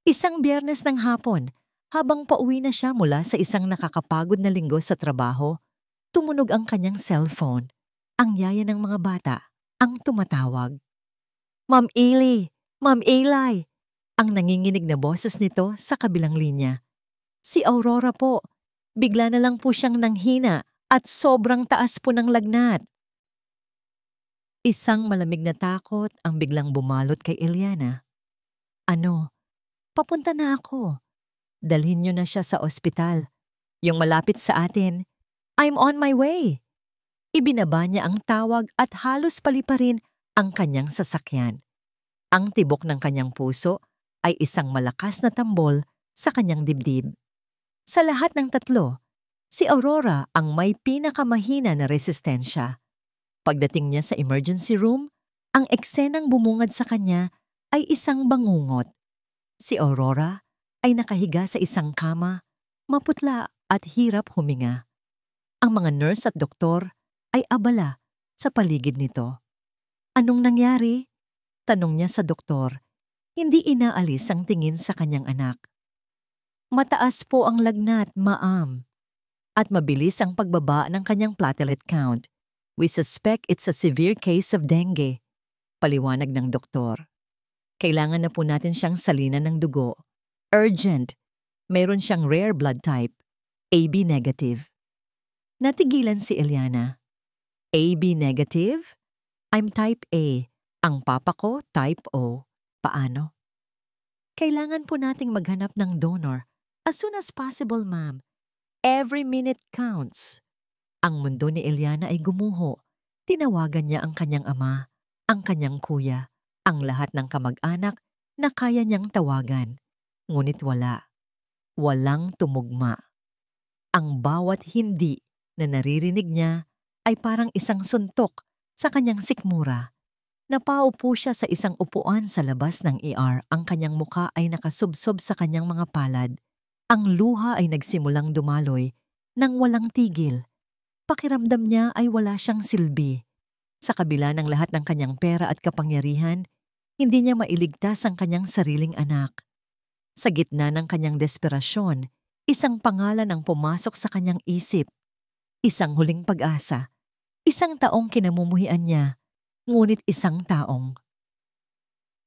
Isang Biyernes ng hapon, habang pauwi na siya mula sa isang nakakapagod na linggo sa trabaho, tumunog ang kanyang cellphone. Ang yaya ng mga bata ang tumatawag. Ma'am Eli! Ma'am Eli! Ang nanginginig na boses nito sa kabilang linya. Si Aurora po. Bigla na lang po siyang nanghina at sobrang taas po ng lagnat. Isang malamig na takot ang biglang bumalot kay Eliana. Ano? Papunta na ako. Dalhin niyo na siya sa ospital. Yung malapit sa atin. I'm on my way. Ibinaba niya ang tawag at halos paliparin ang kanyang sasakyan. Ang tibok ng kanyang puso ay isang malakas na tambol sa kanyang dibdib. Sa lahat ng tatlo, si Aurora ang may pinakamahina na resistensya. Pagdating niya sa emergency room, ang eksenang bumungad sa kanya ay isang bangungot. Si Aurora ay nakahiga sa isang kama, maputla at hirap huminga. Ang mga nurse at doktor ay abala sa paligid nito. Anong nangyari? Tanong niya sa doktor. Hindi inaalis ang tingin sa kanyang anak. Mataas po ang lagnat, ma'am. At mabilis ang pagbaba ng kanyang platelet count. We suspect it's a severe case of dengue. Paliwanag ng doktor. Kailangan na po natin siyang salinan ng dugo. Urgent. Mayroon siyang rare blood type. AB negative. Natigilan si Eliana. AB negative? I'm type A. Ang papa ko type O. Paano? Kailangan po nating maghanap ng donor as soon as possible, ma'am. Every minute counts. Ang mundo ni Eliana ay gumuho. Tinawagan niya ang kanyang ama, ang kanyang kuya, ang lahat ng kamag-anak na kaya niyang tawagan. Ngunit wala. Walang tumugma. Ang bawat hindi na naririnig niya ay parang isang suntok sa kanyang sikmura. Napaupo siya sa isang upuan sa labas ng ER. Ang kanyang muka ay nakasubsob sa kanyang mga palad. Ang luha ay nagsimulang dumaloy nang walang tigil. Pakiramdam niya ay wala siyang silbi. Sa kabila ng lahat ng kanyang pera at kapangyarihan, hindi niya mailigtas ang kanyang sariling anak. Sa gitna ng kanyang desperasyon, isang pangalan ang pumasok sa kanyang isip. Isang huling pag-asa. Isang taong kinamumuhian niya. Ngunit isang taong.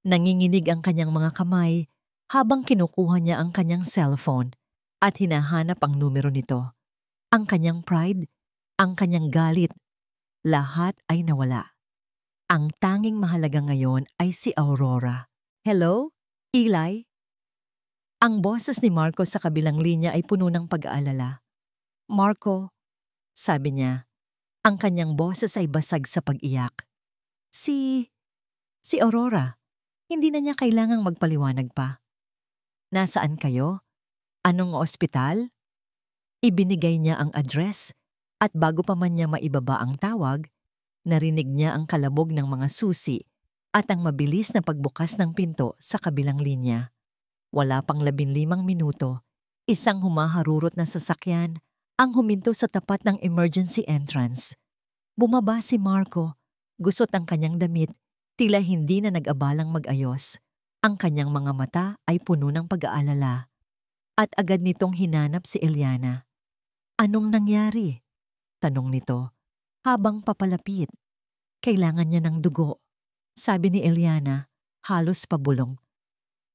Nanginginig ang kanyang mga kamay habang kinukuha niya ang kanyang cellphone at hinahanap ang numero nito. Ang kanyang pride, ang kanyang galit, lahat ay nawala. Ang tanging mahalaga ngayon ay si Aurora. Hello? Eli? Ang boses ni Marco sa kabilang linya ay puno ng pag-aalala. "Marco," sabi niya. Ang kanyang boses ay basag sa pag-iyak. Si Aurora. Hindi na niya kailangang magpaliwanag pa. "Nasaan kayo? Anong ospital?" Ibinigay niya ang address at bago pa man niya maibaba ang tawag, narinig niya ang kalabog ng mga susi at ang mabilis na pagbukas ng pinto sa kabilang linya. Wala pang 15 minuto, isang humaharurot na sasakyan ang huminto sa tapat ng emergency entrance. Bumaba si Marco, gusot ang kanyang damit, tila hindi na nag-abalang mag-ayos. Ang kanyang mga mata ay puno ng pag-aalala. At agad nitong hinanap si Eliana. "Anong nangyari?" tanong nito, habang papalapit. "Kailangan niya ng dugo," sabi ni Eliana, halos pabulong.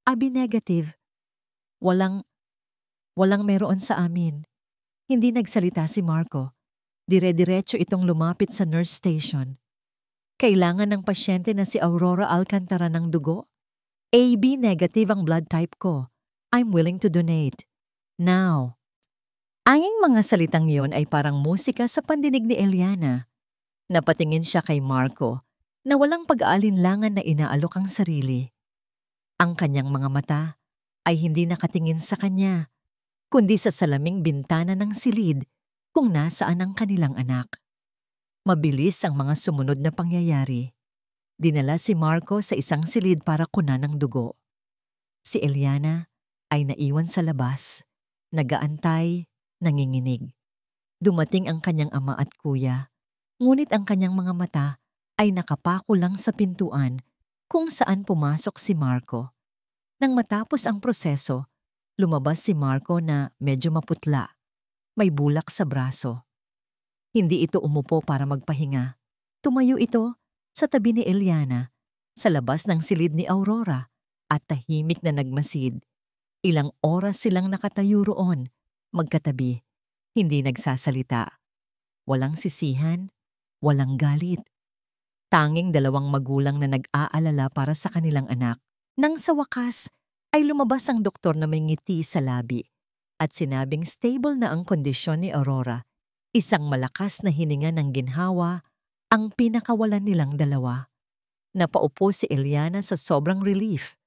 "Abi negative. Walang meron sa amin." Hindi nagsalita si Marco. Dire-diretso itong lumapit sa nurse station. "Kailangan ng pasyente na si Aurora Alcantara ng dugo. AB negative ang blood type ko. I'm willing to donate. Now." Anging mga salitang yon ay parang musika sa pandinig ni Eliana. Napatingin siya kay Marco na walang pag-aalinlangan na inaalok ang sarili. Ang kanyang mga mata ay hindi nakatingin sa kanya, kundi sa salaming bintana ng silid kung nasaan ang kanilang anak. Mabilis ang mga sumunod na pangyayari. Dinala si Marco sa isang silid para kunan ng dugo. Si Eliana ay naiwan sa labas, nagaantay, nanginginig. Dumating ang kanyang ama at kuya, ngunit ang kanyang mga mata ay nakapako lang sa pintuan kung saan pumasok si Marco. Nang matapos ang proseso, lumabas si Marco na medyo maputla, may bulak sa braso. Hindi ito umupo para magpahinga. Tumayo ito sa tabi ni Eliana, sa labas ng silid ni Aurora, at tahimik na nagmasid. Ilang oras silang nakatayo roon, magkatabi, hindi nagsasalita. Walang sisihan, walang galit. Tanging dalawang magulang na nag-aalala para sa kanilang anak. Nang sa wakas, ay lumabas ang doktor na may ngiti sa labi at sinabing stable na ang kondisyon ni Aurora. Isang malakas na hininga ng ginhawa ang pinakawalan nilang dalawa. Napaupo si Eliana sa sobrang relief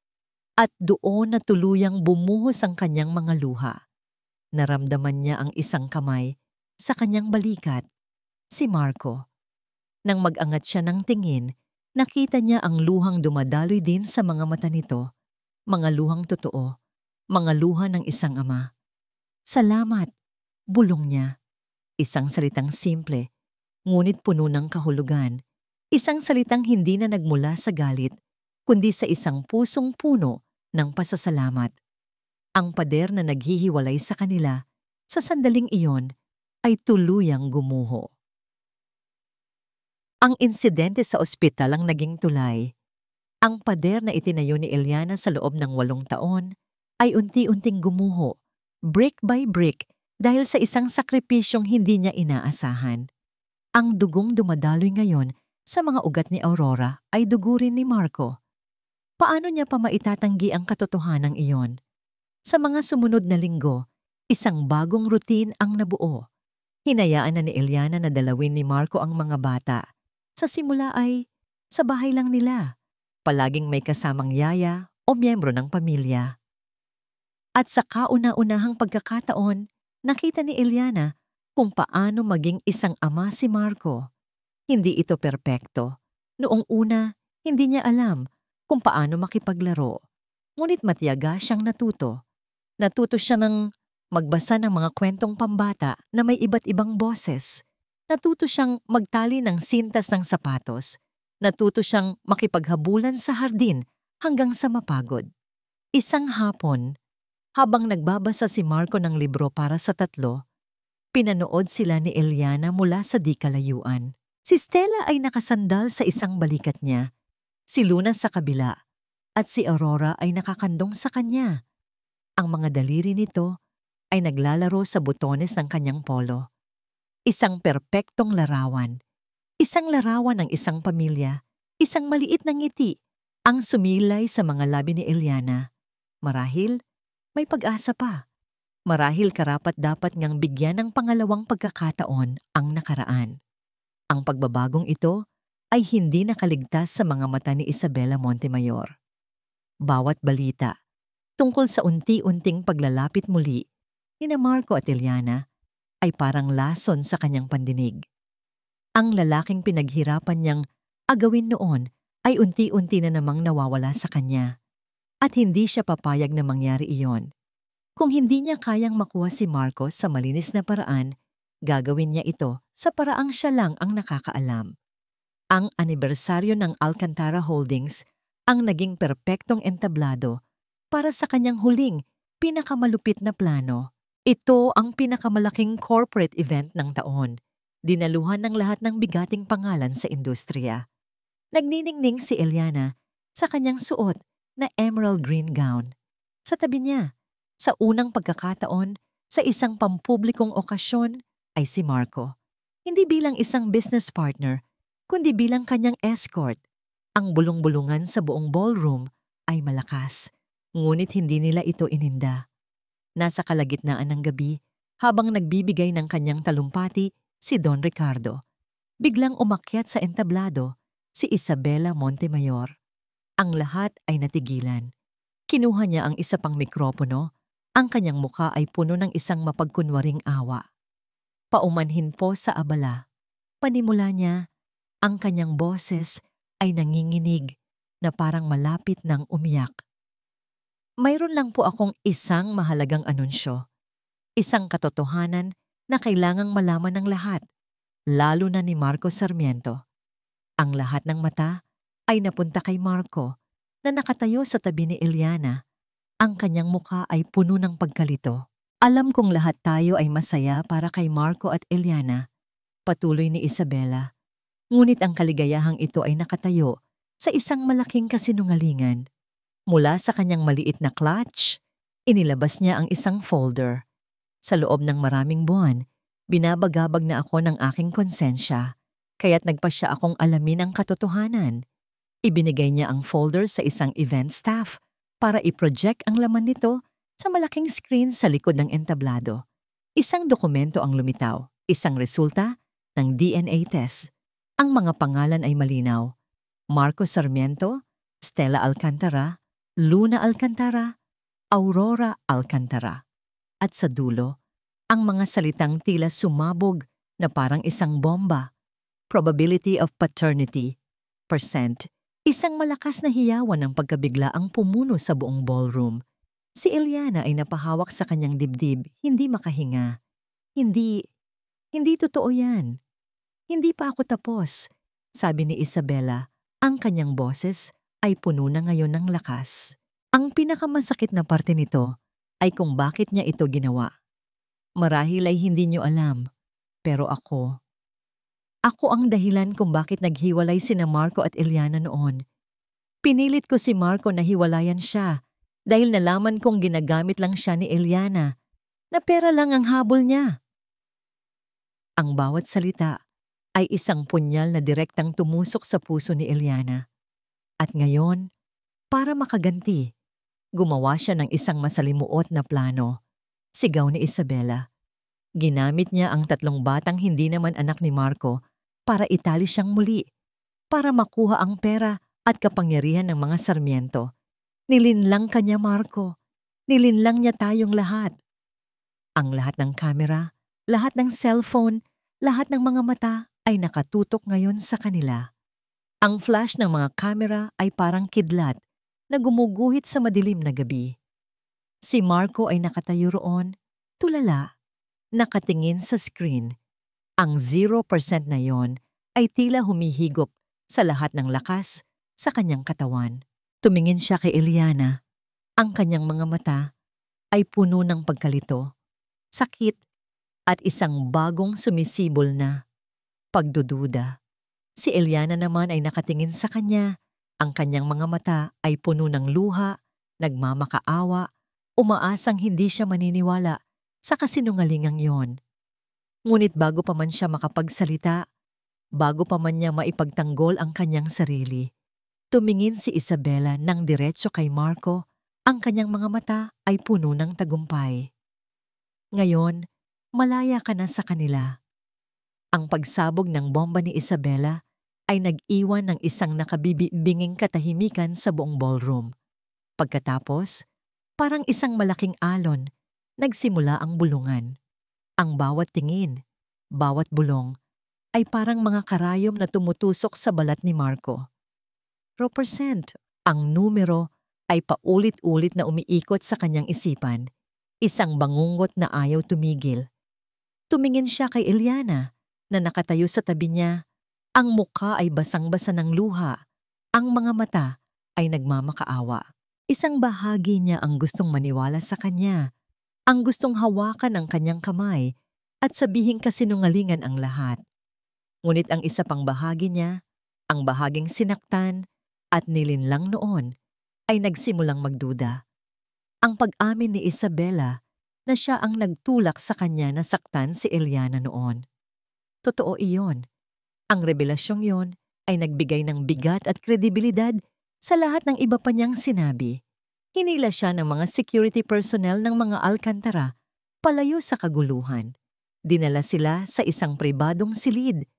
at doon na tuluyang bumuhos ang kanyang mga luha. Naramdaman niya ang isang kamay sa kanyang balikat, si Marco. Nang mag-angat siya ng tingin, nakita niya ang luhang dumadaloy din sa mga mata nito. Mga luhang totoo, mga luha ng isang ama. "Salamat," bulong niya. Isang salitang simple, ngunit puno ng kahulugan. Isang salitang hindi na nagmula sa galit, kundi sa isang pusong puno ng pasasalamat. Ang pader na naghihiwalay sa kanila sa sandaling iyon ay tuluyang gumuho. Ang insidente sa ospital ang naging tulay. Ang pader na itinayo ni Eliana sa loob ng 8 taon ay unti-unting gumuho, brick by brick, dahil sa isang sakripisyong hindi niya inaasahan. Ang dugong dumadaloy ngayon sa mga ugat ni Aurora ay dugo rin ni Marco. Paano niya pa maitatanggi ang katotohanan iyon? Sa mga sumunod na linggo, isang bagong routine ang nabuo. Hinayaan na ni Eliana na dalawin ni Marco ang mga bata. Sa simula ay sa bahay lang nila. Palaging may kasamang yaya o miyembro ng pamilya. At sa kauna-unahang pagkakataon, nakita ni Eliana kung paano maging isang ama si Marco. Hindi ito perpekto. Noong una, hindi niya alam kung paano makipaglaro. Ngunit matiyaga siyang natuto. Natuto siya ng magbasa ng mga kwentong pambata na may iba't ibang boses. Natuto siyang magtali ng sintas ng sapatos. Natuto siyang makipaghabulan sa hardin hanggang sa mapagod. Isang hapon, habang nagbabasa si Marco ng libro para sa 3, pinanood sila ni Eliana mula sa di kalayuan. Si Stella ay nakasandal sa isang balikat niya, si Luna sa kabila, at si Aurora ay nakakandong sa kanya. Ang mga daliri nito ay naglalaro sa butones ng kanyang polo. Isang perpektong larawan. Isang larawan ng isang pamilya, isang maliit na ngiti, ang sumilay sa mga labi ni Eliana. Marahil, May pag-asa pa. Marahil karapat-dapat ngang bigyan ng pangalawang pagkakataon ang nakaraan. Ang pagbabagong ito ay hindi nakaligtas sa mga mata ni Isabela Montemayor. Bawat balita tungkol sa unti-unting paglalapit muli ni Marco at Eliana ay parang lason sa kanyang pandinig. Ang lalaking pinaghirapan niyang agawin noon ay unti-unti na namang nawawala sa kanya at hindi siya papayag na mangyari iyon. Kung hindi niya kayang makuha si Marco sa malinis na paraan, gagawin niya ito sa paraang siya lang ang nakakaalam. Ang anibersaryo ng Alcantara Holdings ang naging perpektong entablado para sa kanyang huling pinakamalupit na plano. Ito ang pinakamalaking corporate event ng taon. Dinaluhan ng lahat ng bigating pangalan sa industriya. Nagniningning si Eliana sa kanyang suot na emerald green gown. Sa tabi niya, sa unang pagkakataon, sa isang pampublikong okasyon, ay si Marco. Hindi bilang isang business partner, kundi bilang kanyang escort. Ang bulong-bulungan sa buong ballroom ay malakas, ngunit hindi nila ito ininda. Nasa kalagitnaan ng gabi, habang nagbibigay ng kanyang talumpati, si Don Ricardo. Biglang umakyat sa entablado, si Isabela Montemayor. Ang lahat ay natigilan. Kinuha niya ang isa pang mikropono. Ang kanyang muka ay puno ng isang mapagkunwaring awa. Paumanhin po sa abala. Panimula niya, ang kanyang boses ay nanginginig na parang malapit ng umiyak. Mayroon lang po akong isang mahalagang anunsyo. Isang katotohanan na kailangang malaman ng lahat, lalo na ni Marco Sarmiento. Ang lahat ng mata ay napunta kay Marco na nakatayo sa tabi ni Eliana. Ang kanyang muka ay puno ng pagkalito. Alam kong lahat tayo ay masaya para kay Marco at Eliana, patuloy ni Isabela. Ngunit ang kaligayahang ito ay nakatayo sa isang malaking kasinungalingan. Mula sa kanyang maliit na clutch, inilabas niya ang isang folder. Sa loob ng maraming buwan, binabagabag na ako ng aking konsensya, kaya't nagpa siya akong alamin ang katotohanan. Ibinigay niya ang folder sa isang event staff para i-project ang laman nito sa malaking screen sa likod ng entablado. Isang dokumento ang lumitaw, isang resulta ng DNA test. Ang mga pangalan ay malinaw. Marco Sarmiento, Stella Alcantara, Luna Alcantara, Aurora Alcantara. At sa dulo, ang mga salitang tila sumabog na parang isang bomba. Probability of paternity, %. Isang malakas na hiyawan ng pagkabigla ang pumuno sa buong ballroom. Si Eliana ay napahawak sa kanyang dibdib, hindi makahinga. Hindi totoo yan. Hindi pa ako tapos, sabi ni Isabela. Ang kanyang boses ay puno na ngayon ng lakas. Ang pinakamasakit na parte nito ay kung bakit niya ito ginawa. Marahil ay hindi niyo alam, pero ako ang dahilan kung bakit naghiwalay sina Marco at Eliana noon. Pinilit ko si Marco na hiwalayan siya dahil nalaman kong ginagamit lang siya ni Eliana, na pera lang ang habol niya. Ang bawat salita ay isang punyal na direktang tumusok sa puso ni Eliana. At ngayon, para makaganti, gumawa siya ng isang masalimuot na plano. Sigaw ni Isabela. Ginamit niya ang 3 batang hindi naman anak ni Marco para itali siyang muli, para makuha ang pera at kapangyarihan ng mga Sarmiento. Nilinlang kanya Marco, nilinlang niya tayong lahat. Ang lahat ng kamera, lahat ng cellphone, lahat ng mga mata ay nakatutok ngayon sa kanila. Ang flash ng mga kamera ay parang kidlat na gumuguhit sa madilim na gabi. Si Marco ay nakatayo roon, tulala, nakatingin sa screen. Ang 0% na yon ay tila humihigop sa lahat ng lakas sa kanyang katawan. Tumingin siya kay Eliana. Ang kanyang mga mata ay puno ng pagkalito, sakit, at isang bagong sumisibol na pagdududa. Si Eliana naman ay nakatingin sa kanya. Ang kanyang mga mata ay puno ng luha, nagmamakaawa, umaasang hindi siya maniniwala sa kasinungalingang yon. Ngunit bago pa man siya makapagsalita, bago pa man niya maipagtanggol ang kanyang sarili, tumingin si Isabela ng diretso kay Marco Ang kanyang mga mata ay puno ng tagumpay. Ngayon, malaya ka na sa kanila. Ang pagsabog ng bomba ni Isabela ay nag-iwan ng isang nakabibinging katahimikan sa buong ballroom. Pagkatapos, parang isang malaking alon, nagsimula ang bulungan. Ang bawat tingin, bawat bulong, ay parang mga karayom na tumutusok sa balat ni Marco. Ropercent, ang numero ay paulit-ulit na umiikot sa kanyang isipan, isang bangungot na ayaw tumigil. Tumingin siya kay Eliana na nakatayo sa tabi niya. Ang mukha ay basang-basa ng luha, ang mga mata ay nagmamakaawa. Isang bahagi niya ang gustong maniwala sa kanya, ang gustong hawakan ang kanyang kamay at sabihing kasinungalingan ang lahat. Ngunit ang isa pang bahagi niya, ang bahaging sinaktan at nilinlang noon, ay nagsimulang magduda. Ang pag-amin ni Isabela na siya ang nagtulak sa kanya na saktan si Eliana noon. Totoo iyon. Ang revelasyong yon ay nagbigay ng bigat at kredibilidad sa lahat ng iba pa niyang sinabi. Hinila siya ng mga security personnel ng mga Alcantara palayo sa kaguluhan. Dinala sila sa isang pribadong silid,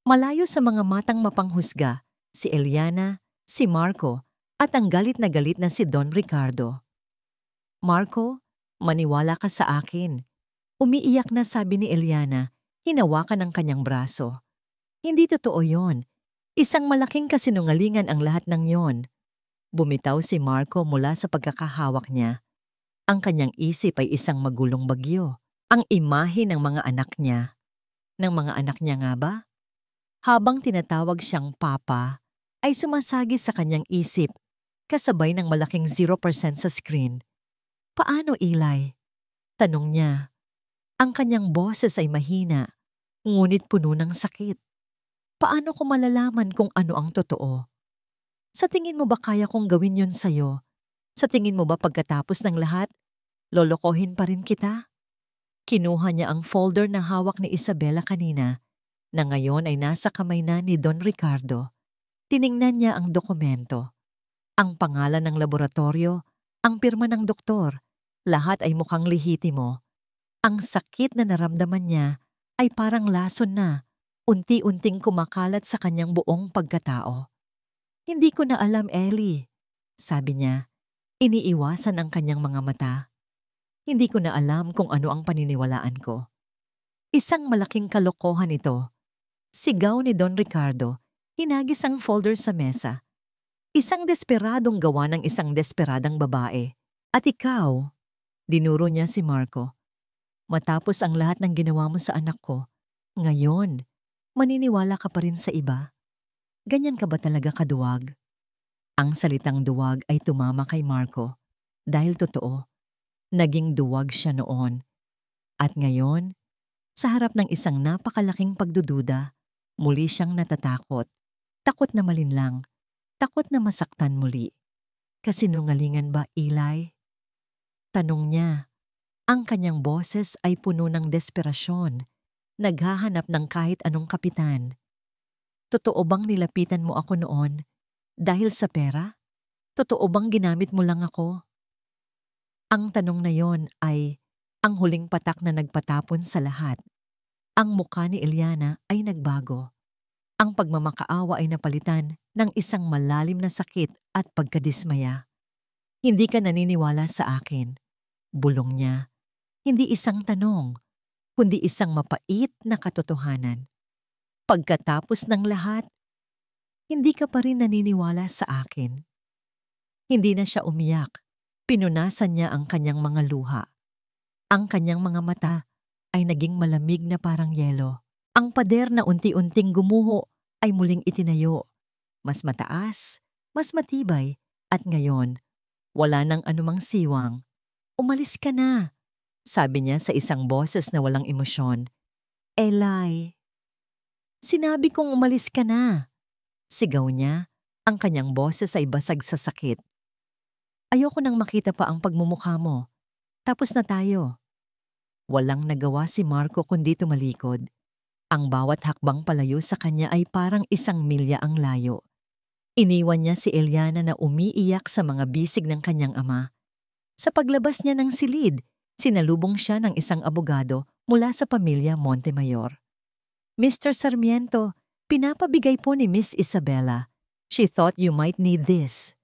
malayo sa mga matang mapanghusga, si Eliana, si Marco, at ang galit na si Don Ricardo. Marco, maniwala ka sa akin. Umiiyak na sabi ni Eliana, hinawakan ang kanyang braso. Hindi totoo yon. Isang malaking kasinungalingan ang lahat ng yon. Bumitaw si Marco mula sa pagkakahawak niya. Ang kanyang isip ay isang magulong bagyo. Ang imahe ng mga anak niya. Ng mga anak niya nga ba? Habang tinatawag siyang papa, ay sumasagi sa kanyang isip, kasabay ng malaking 0% sa screen. Paano, Eli? Tanong niya. Ang kanyang boses ay mahina, ngunit puno ng sakit. Paano ko malalaman kung ano ang totoo? Sa tingin mo ba kaya kong gawin yon sa'yo? Sa tingin mo ba pagkatapos ng lahat, lolokohin pa rin kita? Kinuha niya ang folder na hawak ni Isabela kanina, na ngayon ay nasa kamay na ni Don Ricardo. Tiningnan niya ang dokumento. Ang pangalan ng laboratorio, ang pirma ng doktor, lahat ay mukhang lehitimo. Ang sakit na naramdaman niya ay parang lason na, unti-unting kumakalat sa kanyang buong pagkatao. Hindi ko na alam, Ellie, sabi niya. Iniiwasan ang kanyang mga mata. Hindi ko na alam kung ano ang paniniwalaan ko. Isang malaking kalokohan ito. Sigaw ni Don Ricardo, hinagis ang folder sa mesa. Isang desperadong gawa ng isang desperadang babae. At ikaw, dinuro niya si Marco. Matapos ang lahat ng ginawa mo sa anak ko, ngayon, maniniwala ka pa rin sa iba? Ganyan ka ba talaga kaduwag? Ang salitang duwag ay tumama kay Marco. Dahil totoo, naging duwag siya noon. At ngayon, sa harap ng isang napakalaking pagdududa, muli siyang natatakot. Takot na malinlang, takot na masaktan muli. Kasinungalingan ba, Eli? Tanong niya. Ang kanyang boses ay puno ng desperasyon. Naghahanap ng kahit anong kapitan. Totoo bang nilapitan mo ako noon dahil sa pera? Totoo bang ginamit mo lang ako? Ang tanong na yon ay ang huling patak na nagpatapon sa lahat. Ang mukha ni Eliana ay nagbago. Ang pagmamakaawa ay napalitan ng isang malalim na sakit at pagkadismaya. Hindi ka naniniwala sa akin. Bulong niya. Hindi isang tanong, kundi isang mapait na katotohanan. Pagkatapos ng lahat, hindi ka pa rin naniniwala sa akin. Hindi na siya umiyak. Pinunasan niya ang kanyang mga luha. Ang kanyang mga mata ay naging malamig na parang yelo. Ang pader na unti-unting gumuho ay muling itinayo. Mas mataas, mas matibay, at ngayon, wala nang anumang siwang. Umalis ka na, sabi niya sa isang boses na walang emosyon. Eli. Sinabi kong umalis ka na. Sigaw niya, ang kanyang boses ay basag sa sakit. Ayoko nang makita pa ang pagmumukha mo. Tapos na tayo. Walang nagawa si Marco kundi tumalikod. Ang bawat hakbang palayo sa kanya ay parang 1 milya ang layo. Iniwan niya si Eliana na umiiyak sa mga bisig ng kanyang ama. Sa paglabas niya ng silid, sinalubong siya ng isang abogado mula sa pamilya Montemayor. Mr. Sarmiento, pinapabigay po ni Miss Isabela. She thought you might need this.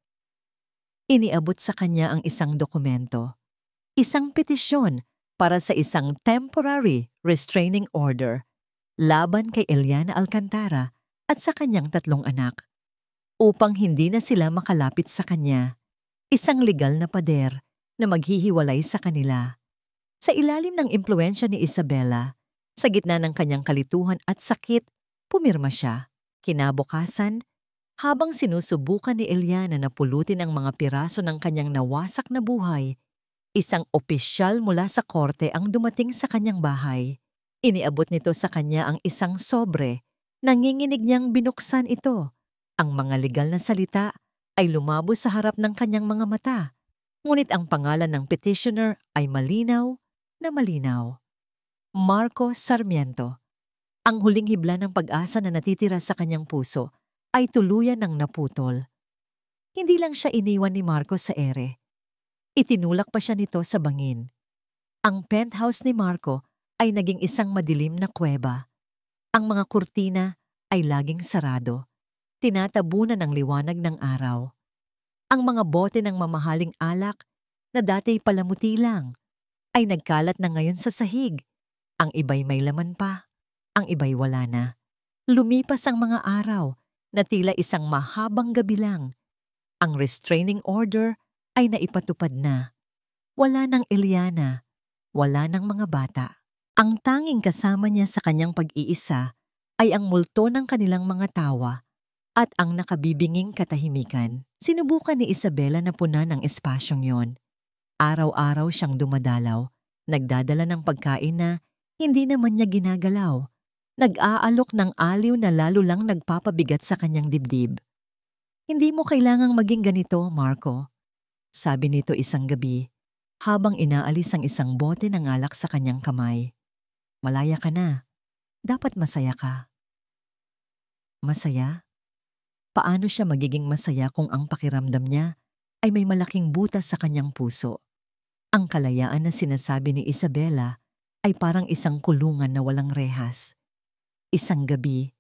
Iniabot sa kanya ang isang dokumento. Isang petisyon para sa isang temporary restraining order laban kay Eliana Alcantara at sa kanyang 3 anak upang hindi na sila makalapit sa kanya. Isang legal na pader na maghihiwalay sa kanila. Sa ilalim ng impluwensya ni Isabela, sa gitna ng kanyang kalituhan at sakit, pumirma siya. Kinabukasan, habang sinusubukan ni Eliana na pulutin ang mga piraso ng kanyang nawasak na buhay, isang opisyal mula sa korte ang dumating sa kanyang bahay. Iniabot nito sa kanya ang isang sobre. Nanginginig niyang binuksan ito. Ang mga legal na salita ay lumabo sa harap ng kanyang mga mata. Ngunit ang pangalan ng petitioner ay malinaw na malinaw. Marco Sarmiento. Ang huling hibla ng pag-asa na natitira sa kanyang puso ay tuluyan ng naputol. Hindi lang siya iniwan ni Marco sa ere. Itinulak pa siya nito sa bangin. Ang penthouse ni Marco ay naging isang madilim na kuweba. Ang mga kurtina ay laging sarado. Tinatabunan ng liwanag ng araw. Ang mga bote ng mamahaling alak na dati palamuti lang ay nagkalat na ngayon sa sahig. Ang iba'y may laman pa, ang iba'y wala na. Lumipas ang mga araw na tila isang mahabang gabi lang. Ang restraining order ay naipatupad na. Wala ng Eliana, wala ng mga bata. Ang tanging kasama niya sa kanyang pag-iisa ay ang multo ng kanilang mga tawa at ang nakabibinging katahimikan. Sinubukan ni Isabela na punan ang espasyong yon. Araw-araw siyang dumadalaw, nagdadala ng pagkain na hindi naman niya ginagalaw. Nag-aalok ng aliw na lalo lang nagpapabigat sa kanyang dibdib. Hindi mo kailangang maging ganito, Marco. Sabi nito isang gabi, habang inaalis ang isang bote ng alak sa kanyang kamay. Malaya ka na. Dapat masaya ka. Masaya? Paano siya magiging masaya kung ang pakiramdam niya ay may malaking butas sa kanyang puso? Ang kalayaan na sinasabi ni Isabela ay parang isang kulungan na walang rehas. Isang gabi,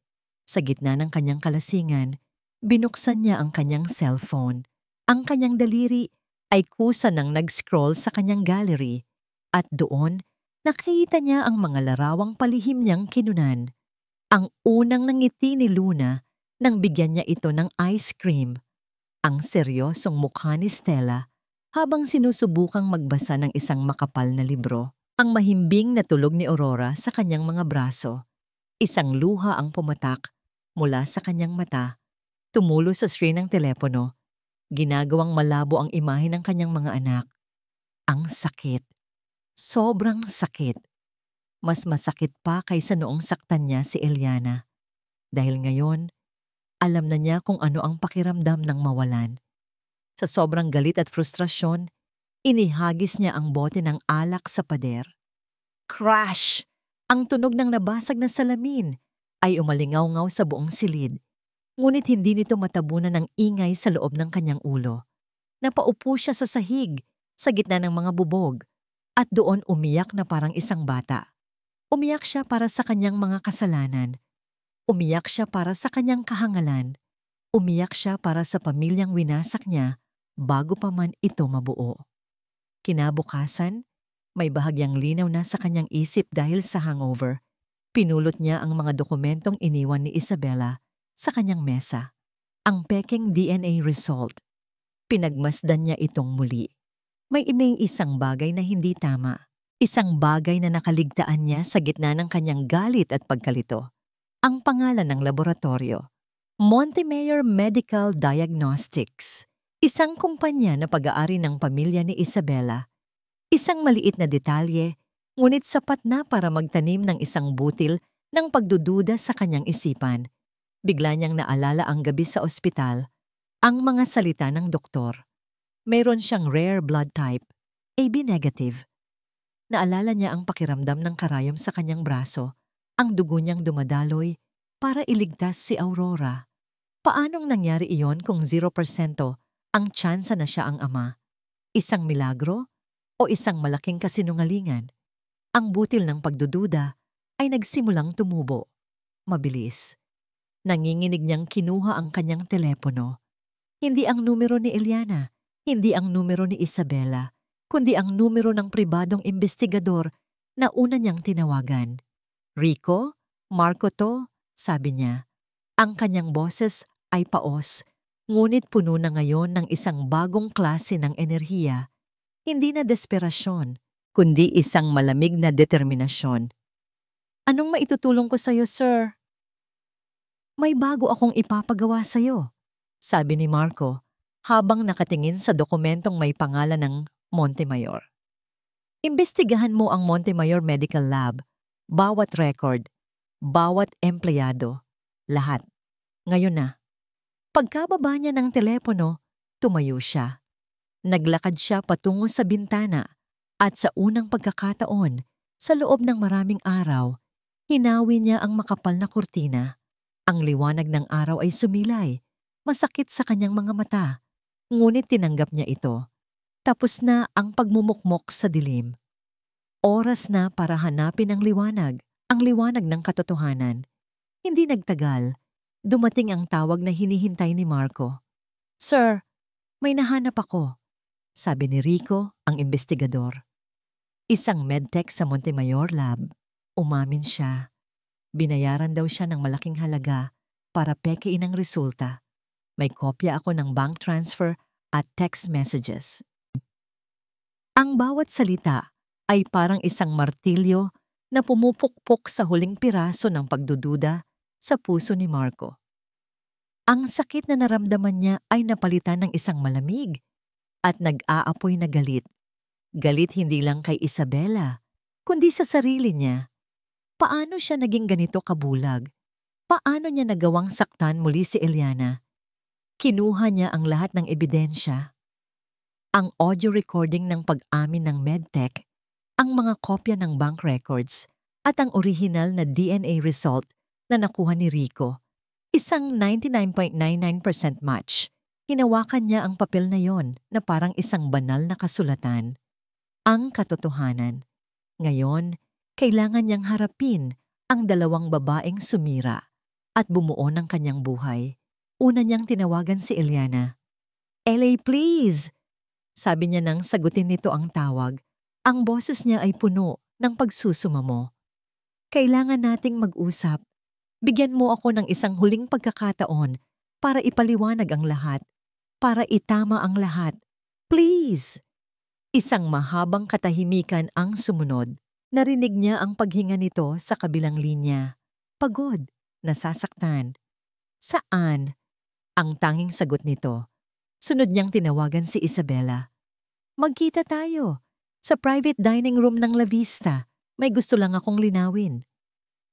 sa gitna ng kanyang kalasingan, binuksan niya ang kanyang cellphone. Ang kanyang daliri ay kusa nang nag-scroll sa kanyang gallery at doon nakita niya ang mga larawang palihim niyang kinunan. Ang unang nangiti ni Luna nang bigyan niya ito ng ice cream. Ang seryosong mukha ni Stella habang sinusubukang magbasa ng isang makapal na libro. Ang mahimbing na tulog ni Aurora sa kanyang mga braso. Isang luha ang pumatak mula sa kanyang mata, tumulo sa screen ng telepono, ginagawang malabo ang imahe ng kanyang mga anak. Ang sakit. Sobrang sakit. Mas masakit pa kaysa noong saktan niya si Eliana. Dahil ngayon, alam na niya kung ano ang pakiramdam ng mawalan. Sa sobrang galit at frustrasyon, inihagis niya ang bote ng alak sa pader. Crash! Ang tunog ng nabasag na salamin ay umalingaw-ngaw sa buong silid. Ngunit hindi nito matabunan ng ingay sa loob ng kanyang ulo. Napaupo siya sa sahig, sa gitna ng mga bubog, at doon umiyak na parang isang bata. Umiyak siya para sa kanyang mga kasalanan. Umiyak siya para sa kanyang kahangalan. Umiyak siya para sa pamilyang winasak niya bago pa man ito mabuo. Kinabukasan, may bahagyang linaw na sa kanyang isip dahil sa hangover. Pinulot niya ang mga dokumentong iniwan ni Isabela sa kanyang mesa. Ang peking DNA result. Pinagmasdan niya itong muli. May isang bagay na hindi tama. Isang bagay na nakaligtaan niya sa gitna ng kanyang galit at pagkalito. Ang pangalan ng laboratorio. Montemayor Medical Diagnostics. Isang kumpanya na pag-aari ng pamilya ni Isabela. Isang maliit na detalye, ngunit sapat na para magtanim ng isang butil ng pagdududa sa kanyang isipan. Bigla niyang naalala ang gabi sa ospital, ang mga salita ng doktor. Mayroon siyang rare blood type, AB negative. Naalala niya ang pakiramdam ng karayom sa kanyang braso, ang dugo niyang dumadaloy para iligtas si Aurora. Paanong nangyari iyon kung 0% ang tsansa na siya ang ama? Isang milagro o isang malaking kasinungalingan? Ang butil ng pagdududa ay nagsimulang tumubo. Mabilis. Nanginginig niyang kinuha ang kanyang telepono. Hindi ang numero ni Eliana, hindi ang numero ni Isabela, kundi ang numero ng pribadong investigador na una niyang tinawagan. Rico, Marco to, sabi niya. Ang kanyang boses ay paos, ngunit puno na ngayon ng isang bagong klase ng enerhiya. Hindi na desperasyon, kundi isang malamig na determinasyon. Anong maitutulong ko sa'yo, sir? May bago akong ipapagawa sa'yo, sabi ni Marco habang nakatingin sa dokumentong may pangalan ng Montemayor. Imbestigahan mo ang Montemayor Medical Lab, bawat record, bawat empleyado, lahat. Ngayon na. Pagkababa niya ng telepono, tumayo siya. Naglakad siya patungo sa bintana at sa unang pagkakataon, sa loob ng maraming araw, hinawi niya ang makapal na kurtina. Ang liwanag ng araw ay sumilay, masakit sa kanyang mga mata, ngunit tinanggap niya ito. Tapos na ang pagmumukmok sa dilim. Oras na para hanapin ang liwanag ng katotohanan. Hindi nagtagal, dumating ang tawag na hinihintay ni Marco. Sir, may nahanap ako, sabi ni Rico, ang investigador. Isang medtech sa Montemayor Lab. Umamin siya. Binayaran daw siya ng malaking halaga para pekein ang resulta. May kopya ako ng bank transfer at text messages. Ang bawat salita ay parang isang martilyo na pumupukpok sa huling piraso ng pagdududa sa puso ni Marco. Ang sakit na naramdaman niya ay napalitan ng isang malamig at nag-aapoy na galit. Galit hindi lang kay Isabela, kundi sa sarili niya. Paano siya naging ganito kabulag? Paano niya nagawang saktan muli si Eliana? Kinuha niya ang lahat ng ebidensya. Ang audio recording ng pag-amin ng medtech, ang mga kopya ng bank records, at ang orihinal na DNA result na nakuha ni Rico. Isang 99.99% match. Hinawakan niya ang papel na yon na parang isang banal na kasulatan. Ang katotohanan. Ngayon, kailangan niyang harapin ang dalawang babaeng sumira at bumuo ng kanyang buhay. Una niyang tinawagan si Eliana. LA, please! Sabi niya nang sagutin nito ang tawag. Ang boses niya ay puno ng pagsusumamo. Kailangan nating mag-usap. Bigyan mo ako ng isang huling pagkakataon para ipaliwanag ang lahat, para itama ang lahat. Please! Isang mahabang katahimikan ang sumunod. Narinig niya ang paghinga nito sa kabilang linya. Pagod, nasasaktan. Saan? Ang tanging sagot nito. Sunod niyang tinawagan si Isabela. Magkita tayo. Sa private dining room ng La Vista. May gusto lang akong linawin.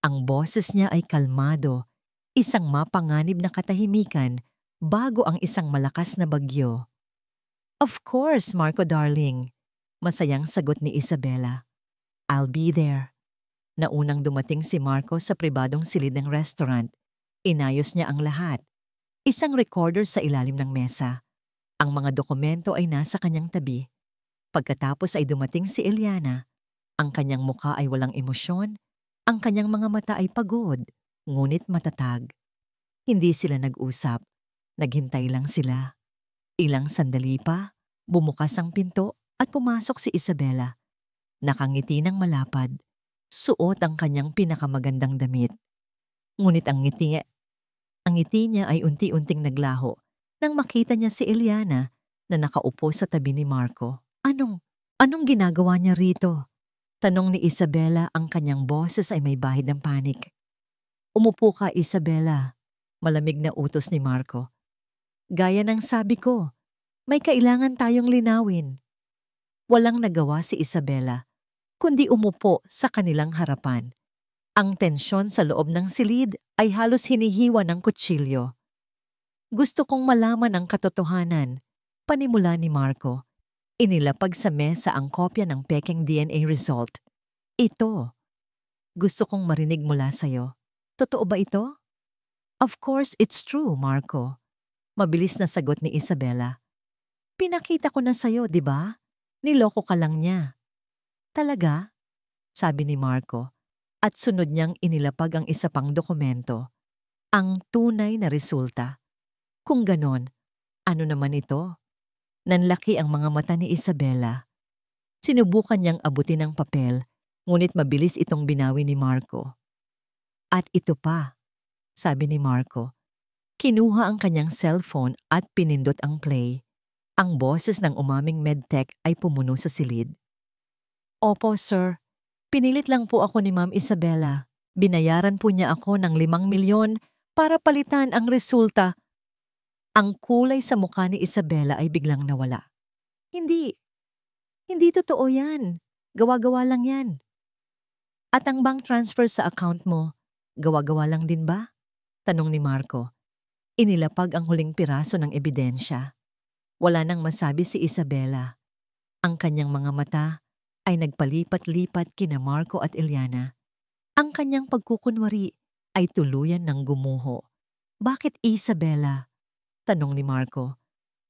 Ang boses niya ay kalmado. Isang mapanganib na katahimikan bago ang isang malakas na bagyo. Of course, Marco darling. Masayang sagot ni Isabela. I'll be there. Naunang dumating si Marco sa pribadong silid ng restaurant. Inayos niya ang lahat. Isang recorder sa ilalim ng mesa. Ang mga dokumento ay nasa kanyang tabi. Pagkatapos ay dumating si Eliana. Ang kanyang mukha ay walang emosyon. Ang kanyang mga mata ay pagod, ngunit matatag. Hindi sila nag-usap. Naghintay lang sila. Ilang sandali pa, bumukas ang pinto at pumasok si Isabela. Nakangiti ng malapad. Suot ang kanyang pinakamagandang damit. Ngunit ang ngiti niya ay unti-unting naglaho nang makita niya si Eliana na nakaupo sa tabi ni Marco. Anong ginagawa niya rito? Tanong ni Isabela, ang kanyang boses ay may bahid ng panik. Umupo ka, Isabela. Malamig na utos ni Marco. Gaya ng sabi ko, may kailangan tayong linawin. Walang nagawa si Isabela, kundi umupo sa kanilang harapan. Ang tensyon sa loob ng silid ay halos hinihiwa ng kutsilyo. Gusto kong malaman ang katotohanan, panimula ni Marco. Inilapag sa mesa ang kopya ng pekeng DNA result. Ito. Gusto kong marinig mula sa'yo. Totoo ba ito? Of course it's true, Marco. Mabilis na sagot ni Isabela. Pinakita ko na sa'yo, di ba? Niloko ka lang niya. Talaga? Sabi ni Marco. At sunod niyang inilapag ang isa pang dokumento. Ang tunay na resulta. Kung ganon, ano naman ito? Nanlaki ang mga mata ni Isabela. Sinubukan niyang abutin ang papel, ngunit mabilis itong binawi ni Marco. At ito pa, sabi ni Marco. Kinuha ang kanyang cellphone at pinindot ang play. Ang boses ng umaming medtech ay pumuno sa silid. Opo, sir. Pinilit lang po ako ni Ma'am Isabela. Binayaran po niya ako ng 5 milyon para palitan ang resulta. Ang kulay sa mukha ni Isabela ay biglang nawala. Hindi. Hindi totoo yan. Gawa-gawa lang yan. At ang bank transfer sa account mo, gawa-gawa lang din ba? Tanong ni Marco. Inilapag ang huling piraso ng ebidensya. Wala nang masabi si Isabela. Ang kanyang mga mata ay nagpalipat-lipat kina Marco at Eliana. Ang kanyang pagkukunwari ay tuluyan ng gumuho. Bakit Isabela? Tanong ni Marco.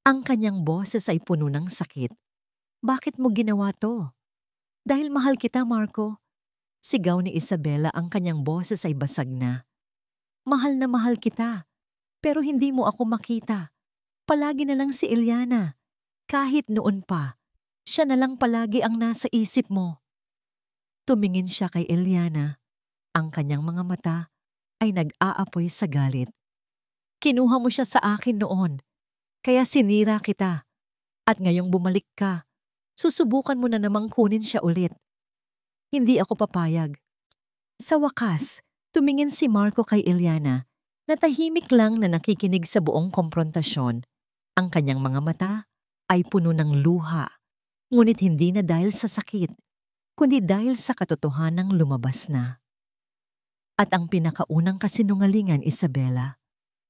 Ang kanyang boses ay puno ng sakit. Bakit mo ginawa to? Dahil mahal kita, Marco. Sigaw ni Isabela, ang kanyang boses ay basag na. Mahal na mahal kita, pero hindi mo ako makita. Palagi na lang si Eliana. Kahit noon pa, siya na lang palagi ang nasa isip mo. Tumingin siya kay Eliana. Ang kanyang mga mata ay nag-aapoy sa galit. Kinuha mo siya sa akin noon, kaya sinira kita. At ngayong bumalik ka, susubukan mo na namang kunin siya ulit. Hindi ako papayag. Sa wakas, tumingin si Marco kay Eliana na tahimik lang na nakikinig sa buong komprontasyon. Ang kanyang mga mata ay puno ng luha, ngunit hindi na dahil sa sakit, kundi dahil sa katotohanang lumabas na. At ang pinakaunang kasinungalingan, Isabela,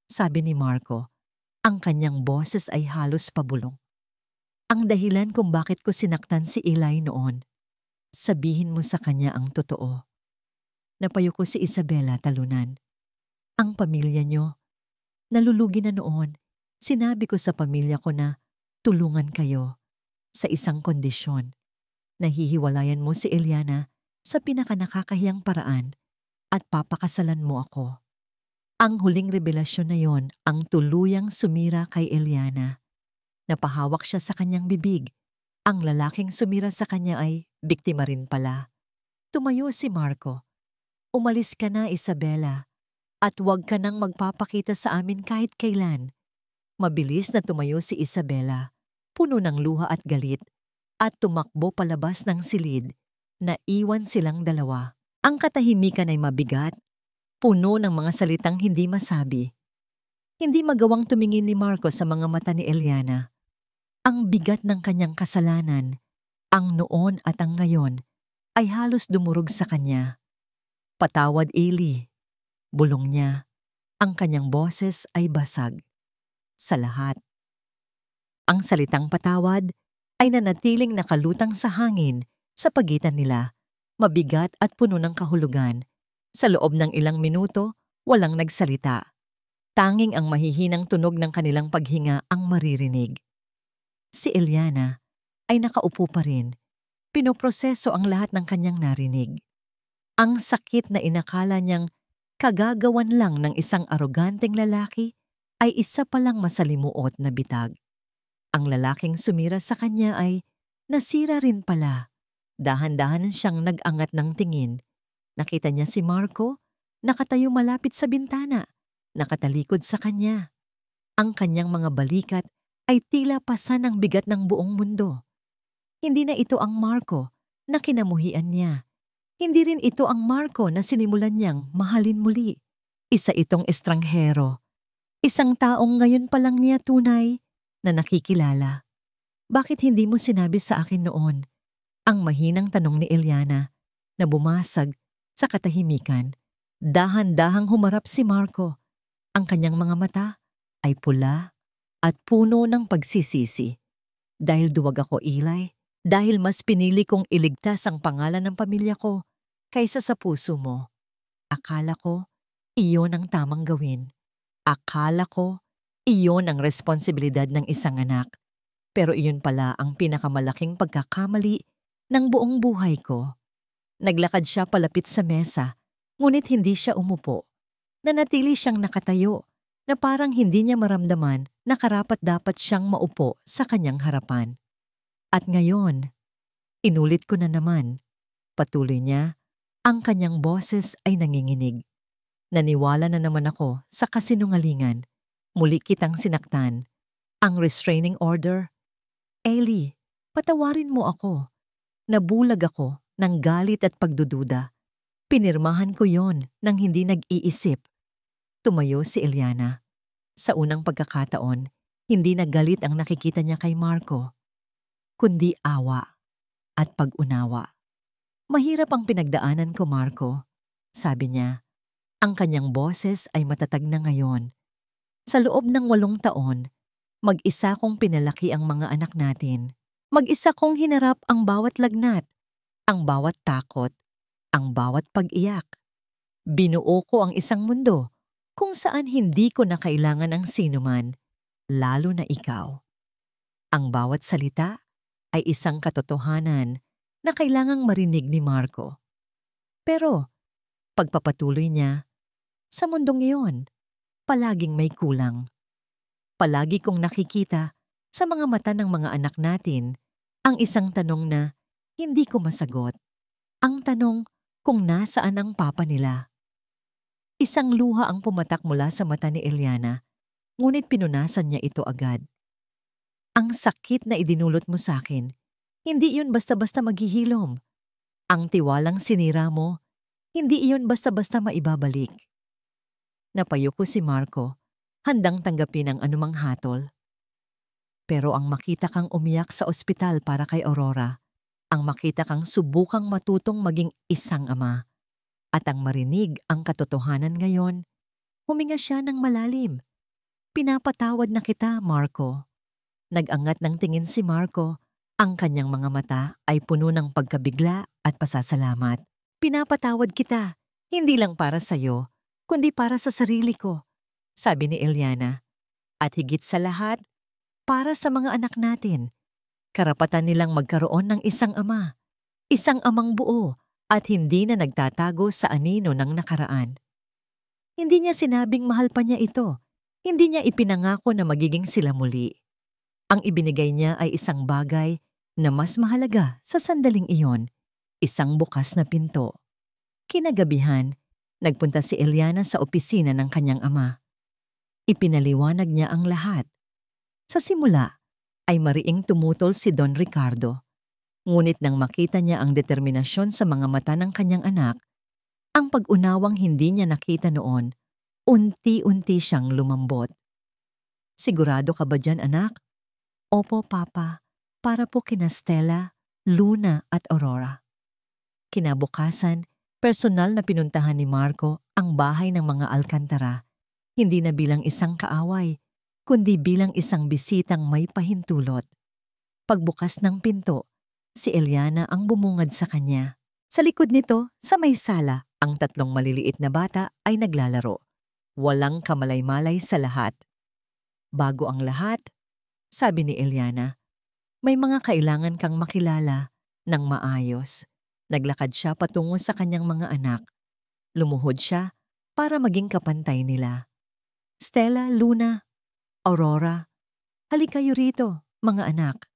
sabi ni Marco, ang kanyang boses ay halos pabulong. Ang dahilan kung bakit ko sinaktan si Eli noon, sabihin mo sa kanya ang totoo. Napayuko si Isabela talunan. Ang pamilya niyo, nalulugi na noon. Sinabi ko sa pamilya ko na tulungan kayo sa isang kondisyon. Nahihiwalayan mo si Eliana sa pinakanakakahiyang paraan at papakasalan mo ako. Ang huling revelasyon na yon ang tuluyang sumira kay Eliana. Napahawak siya sa kanyang bibig. Ang lalaking sumira sa kanya ay biktima rin pala. Tumayo si Marco. Umalis ka na, Isabela, at huwag ka nang magpapakita sa amin kahit kailan. Mabilis na tumayo si Isabela, puno ng luha at galit, at tumakbo palabas ng silid. Naiwan silang dalawa. Ang katahimikan ay mabigat, puno ng mga salitang hindi masabi. Hindi magawang tumingin ni Marco sa mga mata ni Eliana. Ang bigat ng kanyang kasalanan, ang noon at ang ngayon, ay halos dumurog sa kanya. Patawad, Eli. Bulong niya. Ang kanyang boses ay basag. Sa lahat. Ang salitang patawad ay nanatiling nakalutang sa hangin sa pagitan nila, mabigat at puno ng kahulugan. Sa loob ng ilang minuto, walang nagsalita. Tanging ang mahihinang tunog ng kanilang paghinga ang maririnig. Si Eliana ay nakaupo pa rin. Pinoproseso ang lahat ng kanyang narinig. Ang sakit na inakala niyang kagagawan lang ng isang aroganteng lalaki ay isa palang masalimuot na bitag. Ang lalaking sumira sa kanya ay nasira rin pala. Dahan-dahan siyang nag-angat ng tingin. Nakita niya si Marco, nakatayo malapit sa bintana, nakatalikod sa kanya. Ang kanyang mga balikat ay tila pasan ng bigat ng buong mundo. Hindi na ito ang Marco na kinamuhian niya. Hindi rin ito ang Marco na sinimulan niyang mahalin muli. Isa itong estranghero. Isang taong ngayon pa lang niya tunay na nakikilala. Bakit hindi mo sinabi sa akin noon? Ang mahinang tanong ni Eliana na bumasag sa katahimikan. Dahan-dahang humarap si Marco. Ang kanyang mga mata ay pula at puno ng pagsisisi. Dahil duwag ako, Eli. Dahil mas pinili kong iligtas ang pangalan ng pamilya ko kaysa sa puso mo. Akala ko, iyon ang tamang gawin. Akala ko, iyon ang responsibilidad ng isang anak. Pero iyon pala ang pinakamalaking pagkakamali ng buong buhay ko. Naglakad siya palapit sa mesa, ngunit hindi siya umupo. Nanatili siyang nakatayo, na parang hindi niya maramdaman na karapat-dapat siyang maupo sa kanyang harapan. At ngayon, inulit ko na naman, patuloy niya, ang kanyang boses ay nanginginig. Naniwala na naman ako sa kasinungalingan. Muli kitang sinaktan. Ang restraining order. Ellie, patawarin mo ako. Nabulag ako ng galit at pagdududa. Pinirmahan ko yon nang hindi nag-iisip. Tumayo si Eliana. Sa unang pagkakataon, hindi naggalit ang nakikita niya kay Marco, kundi awa at pag-unawa. Mahirap ang pinagdaanan ko, Marco, sabi niya. Ang kanyang boses ay matatag na ngayon. Sa loob ng 8 taon, mag-isa kong pinalaki ang mga anak natin. Mag-isa kong hinarap ang bawat lagnat, ang bawat takot, ang bawat pag-iyak. Binuo ko ang isang mundo kung saan hindi ko na kailangan ang sinuman, lalo na ikaw. Ang bawat salita ay isang katotohanan na kailangang marinig ni Marco. Pero, pagpapatuloy niya, sa mundong iyon, palaging may kulang. Palagi kong nakikita sa mga mata ng mga anak natin ang isang tanong na hindi ko masagot. Ang tanong kung nasaan ang papa nila. Isang luha ang pumatak mula sa mata ni Eliana, ngunit pinunasan niya ito agad. Ang sakit na idinulot mo sa akin, hindi iyon basta-basta maghihilom. Ang tiwalang sinira mo, hindi iyon basta-basta maibabalik. Napayo ko si Marco, handang tanggapin ang anumang hatol. Pero ang makita kang umiyak sa ospital para kay Aurora, ang makita kang subukang matutong maging isang ama, at ang marinig ang katotohanan ngayon, huminga siya ng malalim. Pinapatawad na kita, Marco. Nag-angat ng tingin si Marco, ang kanyang mga mata ay puno ng pagkabigla at pasasalamat. Pinapatawad kita, hindi lang para sa'yo, kundi para sa sarili ko, sabi ni Eliana. At higit sa lahat, para sa mga anak natin. Karapatan nilang magkaroon ng isang ama, isang amang buo at hindi na nagtatago sa anino ng nakaraan. Hindi niya sinabing mahal pa niya ito. Hindi niya ipinangako na magiging sila muli. Ang ibinigay niya ay isang bagay na mas mahalaga sa sandaling iyon, isang bukas na pinto. Kinagabihan, nagpunta si Eliana sa opisina ng kanyang ama. Ipinaliwanag niya ang lahat. Sa simula, ay mariing tumutol si Don Ricardo. Ngunit nang makita niya ang determinasyon sa mga mata ng kanyang anak, ang pag-unawang hindi niya nakita noon, unti-unti siyang lumambot. Sigurado ka ba dyan, anak? Opo, Papa, para po kina Stella, Luna at Aurora. Kinabukasan, personal na pinuntahan ni Marco ang bahay ng mga Alcantara, hindi na bilang isang kaaway, kundi bilang isang bisitang may pahintulot. Pagbukas ng pinto, si Eliana ang bumungad sa kanya. Sa likod nito, sa may sala, ang 3 maliliit na bata ay naglalaro. Walang kamalay-malay sa lahat. Bago ang lahat, sabi ni Eliana, may mga kailangan kang makilala ng maayos. Naglakad siya patungo sa kanyang mga anak. Lumuhod siya para maging kapantay nila. Stella, Luna, Aurora, halika kayo rito, mga anak.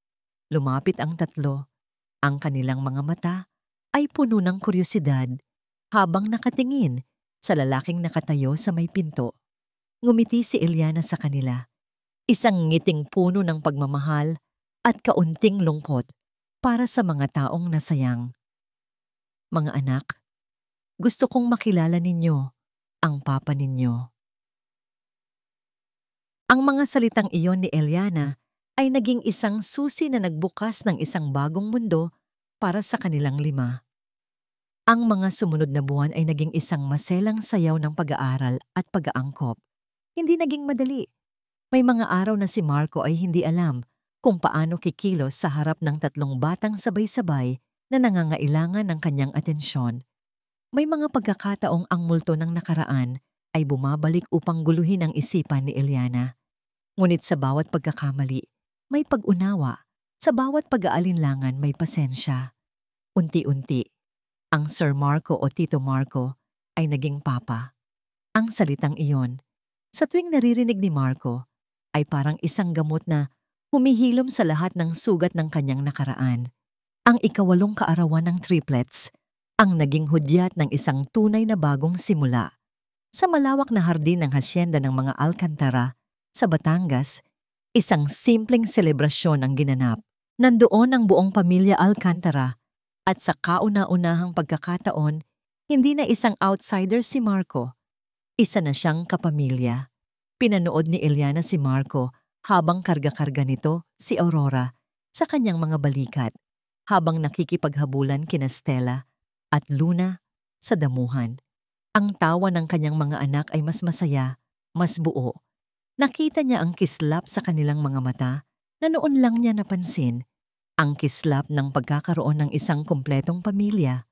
Lumapit ang 3. Ang kanilang mga mata ay puno ng kuryosidad habang nakatingin sa lalaking nakatayo sa may pinto. Ngumiti si Eliana sa kanila. Isang ngiting puno ng pagmamahal at kaunting lungkot para sa mga taong nasayang. Mga anak, gusto kong makilala ninyo ang papa ninyo. Ang mga salitang iyon ni Eliana ay naging isang susi na nagbukas ng isang bagong mundo para sa kanilang 5. Ang mga sumunod na buwan ay naging isang maselang sayaw ng pag-aaral at pag-aangkop. Hindi naging madali. May mga araw na si Marco ay hindi alam kung paano kikilos sa harap ng 3 batang sabay-sabay na nangangailangan ng kanyang atensyon. May mga pagkakataong ang multo ng nakaraan ay bumabalik upang guluhin ang isipan ni Eliana. Ngunit sa bawat pagkakamali, may pag-unawa. Sa bawat pag-aalinlangan may pasensya. Unti-unti, ang Sir Marco o Tito Marco ay naging papa. Ang salitang iyon, sa tuwing naririnig ni Marco, ay parang isang gamot na humihilom sa lahat ng sugat ng kanyang nakaraan. Ang ikawalong kaarawan ng triplets, ang naging hudyat ng isang tunay na bagong simula. Sa malawak na hardin ng hasyenda ng mga Alcantara, sa Batangas, isang simpleng selebrasyon ang ginanap. Nandoon ang buong pamilya Alcantara at sa kauna-unahang pagkakataon, hindi na isang outsider si Marco. Isa na siyang kapamilya. Pinanood ni Eliana si Marco habang karga-karga nito si Aurora sa kanyang mga balikat, habang nakikipaghabulan kina Stella at Luna sa damuhan. Ang tawa ng kanyang mga anak ay mas masaya, mas buo. Nakita niya ang kislap sa kanilang mga mata na noon lang niya napansin, ang kislap ng pagkakaroon ng isang kumpletong pamilya.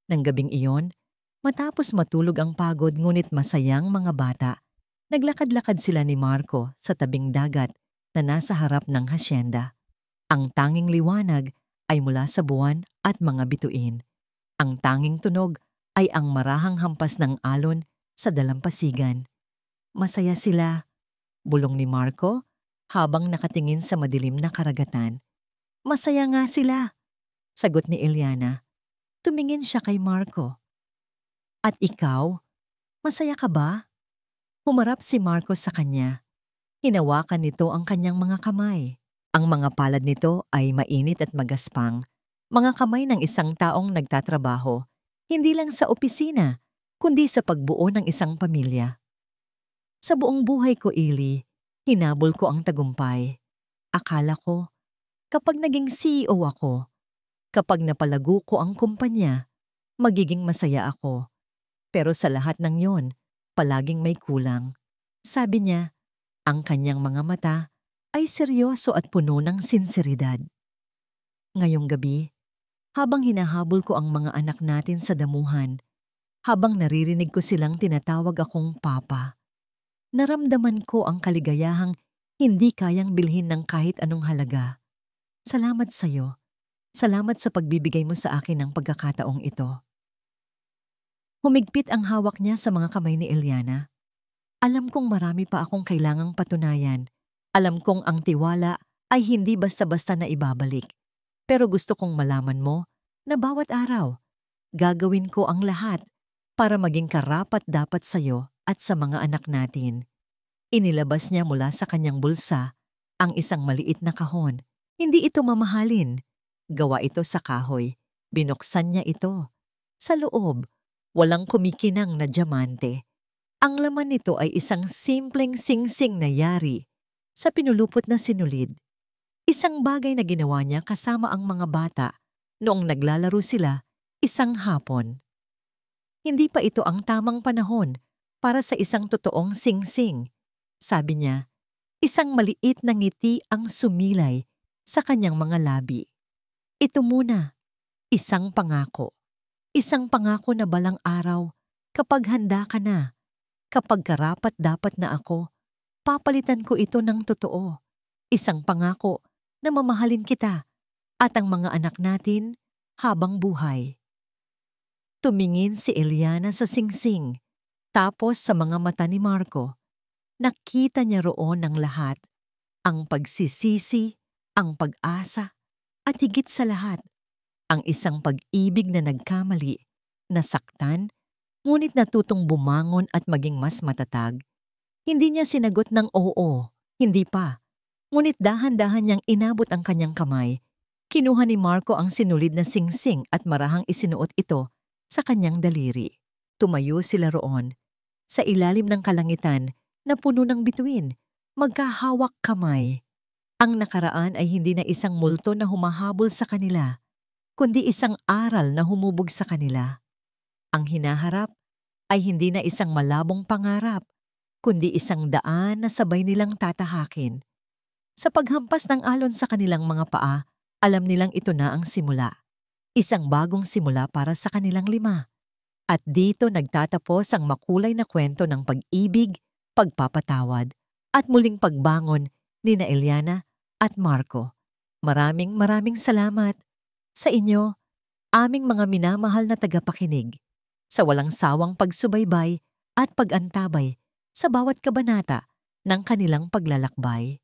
Nang gabing iyon, matapos matulog ang pagod ngunit masayang mga bata, naglakad-lakad sila ni Marco sa tabing dagat na nasa harap ng hasyenda. Ang tanging liwanag ay mula sa buwan at mga bituin. Ang tanging tunog ay ang marahang hampas ng alon sa dalampasigan. Masaya sila, bulong ni Marco habang nakatingin sa madilim na karagatan. Masaya nga sila, sagot ni Eliana. Tumingin siya kay Marco. At ikaw, masaya ka ba? Humarap si Marco sa kanya. Hinawakan nito ang kanyang mga kamay. Ang mga palad nito ay mainit at magaspang. Mga kamay ng isang taong nagtatrabaho, hindi lang sa opisina, kundi sa pagbuo ng isang pamilya. Sa buong buhay ko, Ili, hinabol ko ang tagumpay. Akala ko, kapag naging CEO ako, kapag napalago ko ang kumpanya, magiging masaya ako. Pero sa lahat ng yon, palaging may kulang. Sabi niya, ang kanyang mga mata ay seryoso at puno ng sinseridad. Ngayong gabi, habang hinahabol ko ang mga anak natin sa damuhan, habang naririnig ko silang tinatawag akong papa, naramdaman ko ang kaligayahang hindi kayang bilhin ng kahit anong halaga. Salamat sa iyo. Salamat sa pagbibigay mo sa akin ng pagkakataong ito. Humigpit ang hawak niya sa mga kamay ni Eliana. Alam kong marami pa akong kailangang patunayan. Alam kong ang tiwala ay hindi basta-basta na ibabalik. Pero gusto kong malaman mo na bawat araw, gagawin ko ang lahat para maging karapat-dapat sa iyo at sa mga anak natin. Inilabas niya mula sa kanyang bulsa ang isang maliit na kahon. Hindi ito mamahalin. Gawa ito sa kahoy. Binuksan niya ito. Sa loob, walang kumikinang na diamante. Ang laman nito ay isang simpleng singsing na yari sa pinulupot na sinulid. Isang bagay na ginawa niya kasama ang mga bata noong naglalaro sila isang hapon. Hindi pa ito ang tamang panahon para sa isang totoong singsing. Sabi niya, isang maliit na ngiti ang sumilay sa kanyang mga labi. Ito muna, isang pangako. Isang pangako na balang araw, kapag handa ka na, kapag karapat-dapat na ako, papalitan ko ito ng totoo. Isang pangako na mamahalin kita at ang mga anak natin habang buhay. Tumingin si Eliana sa singsing, tapos sa mga mata ni Marco. Nakita niya roon ang lahat, ang pagsisisi, ang pag-asa, at higit sa lahat, ang isang pag-ibig na nagkamali, nasaktan, ngunit natutong bumangon at maging mas matatag. Hindi niya sinagot ng oo, hindi pa. Ngunit dahan-dahan niyang inabot ang kanyang kamay. Kinuha ni Marco ang sinulid na singsing at marahang isinuot ito sa kanyang daliri. Tumayo sila roon, sa ilalim ng kalangitan na puno ng bituin, magkahawak kamay. Ang nakaraan ay hindi na isang multo na humahabol sa kanila, kundi isang aral na humubog sa kanila. Ang hinaharap ay hindi na isang malabong pangarap, kundi isang daan na sabay nilang tatahakin. Sa paghampas ng alon sa kanilang mga paa, alam nilang ito na ang simula. Isang bagong simula para sa kanilang 5. At dito nagtatapos ang makulay na kwento ng pag-ibig, pagpapatawad, at muling pagbangon ni na Eliana at Marco. Maraming salamat sa inyo, aming mga minamahal na tagapakinig, sa walang sawang pagsubaybay at pag-antabay sa bawat kabanata ng kanilang paglalakbay.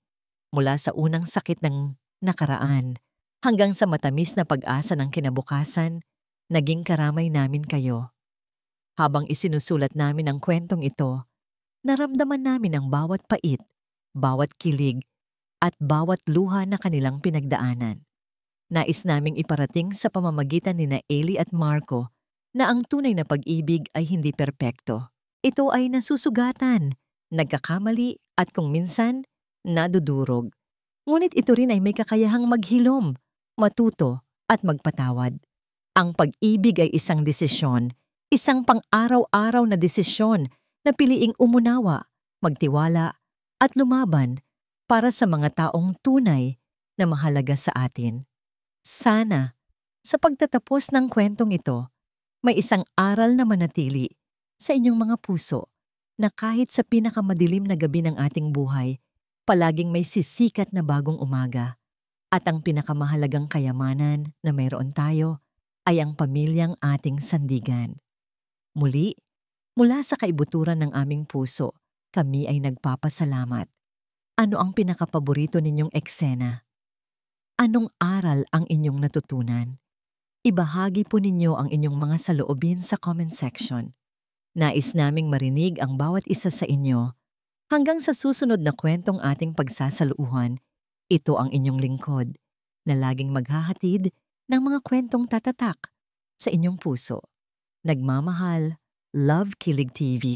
Mula sa unang sakit ng nakaraan hanggang sa matamis na pag-asa ng kinabukasan, naging karamay namin kayo. Habang isinusulat namin ang kwentong ito, naramdaman namin ang bawat pait, bawat kilig, at bawat luha na kanilang pinagdaanan. Nais naming iparating sa pamamagitan ni Ellie at Marco na ang tunay na pag-ibig ay hindi perpekto. Ito ay nasusugatan, nagkakamali at kung minsan, nadudurog. Ngunit ito rin ay may kakayahang maghilom, matuto at magpatawad. Ang pag-ibig ay isang desisyon, isang pang-araw-araw na desisyon na piliing umunawa, magtiwala at lumaban para sa mga taong tunay na mahalaga sa atin. Sana, sa pagtatapos ng kwentong ito, may isang aral na manatili sa inyong mga puso na kahit sa pinakamadilim na gabi ng ating buhay, palaging may sisikat na bagong umaga. At ang pinakamahalagang kayamanan na mayroon tayo ay ang pamilyang ating sandigan. Muli, mula sa kaibuturan ng aming puso, kami ay nagpapasalamat. Ano ang pinakapaborito ninyong eksena? Anong aral ang inyong natutunan? Ibahagi po ninyo ang inyong mga saloobin sa comment section. Nais naming marinig ang bawat isa sa inyo. Hanggang sa susunod na kwentong ating pagsasaluuhan, ito ang inyong lingkod na laging maghahatid ng mga kwentong tatatak sa inyong puso. Nagmamahal, Love Kilig TV.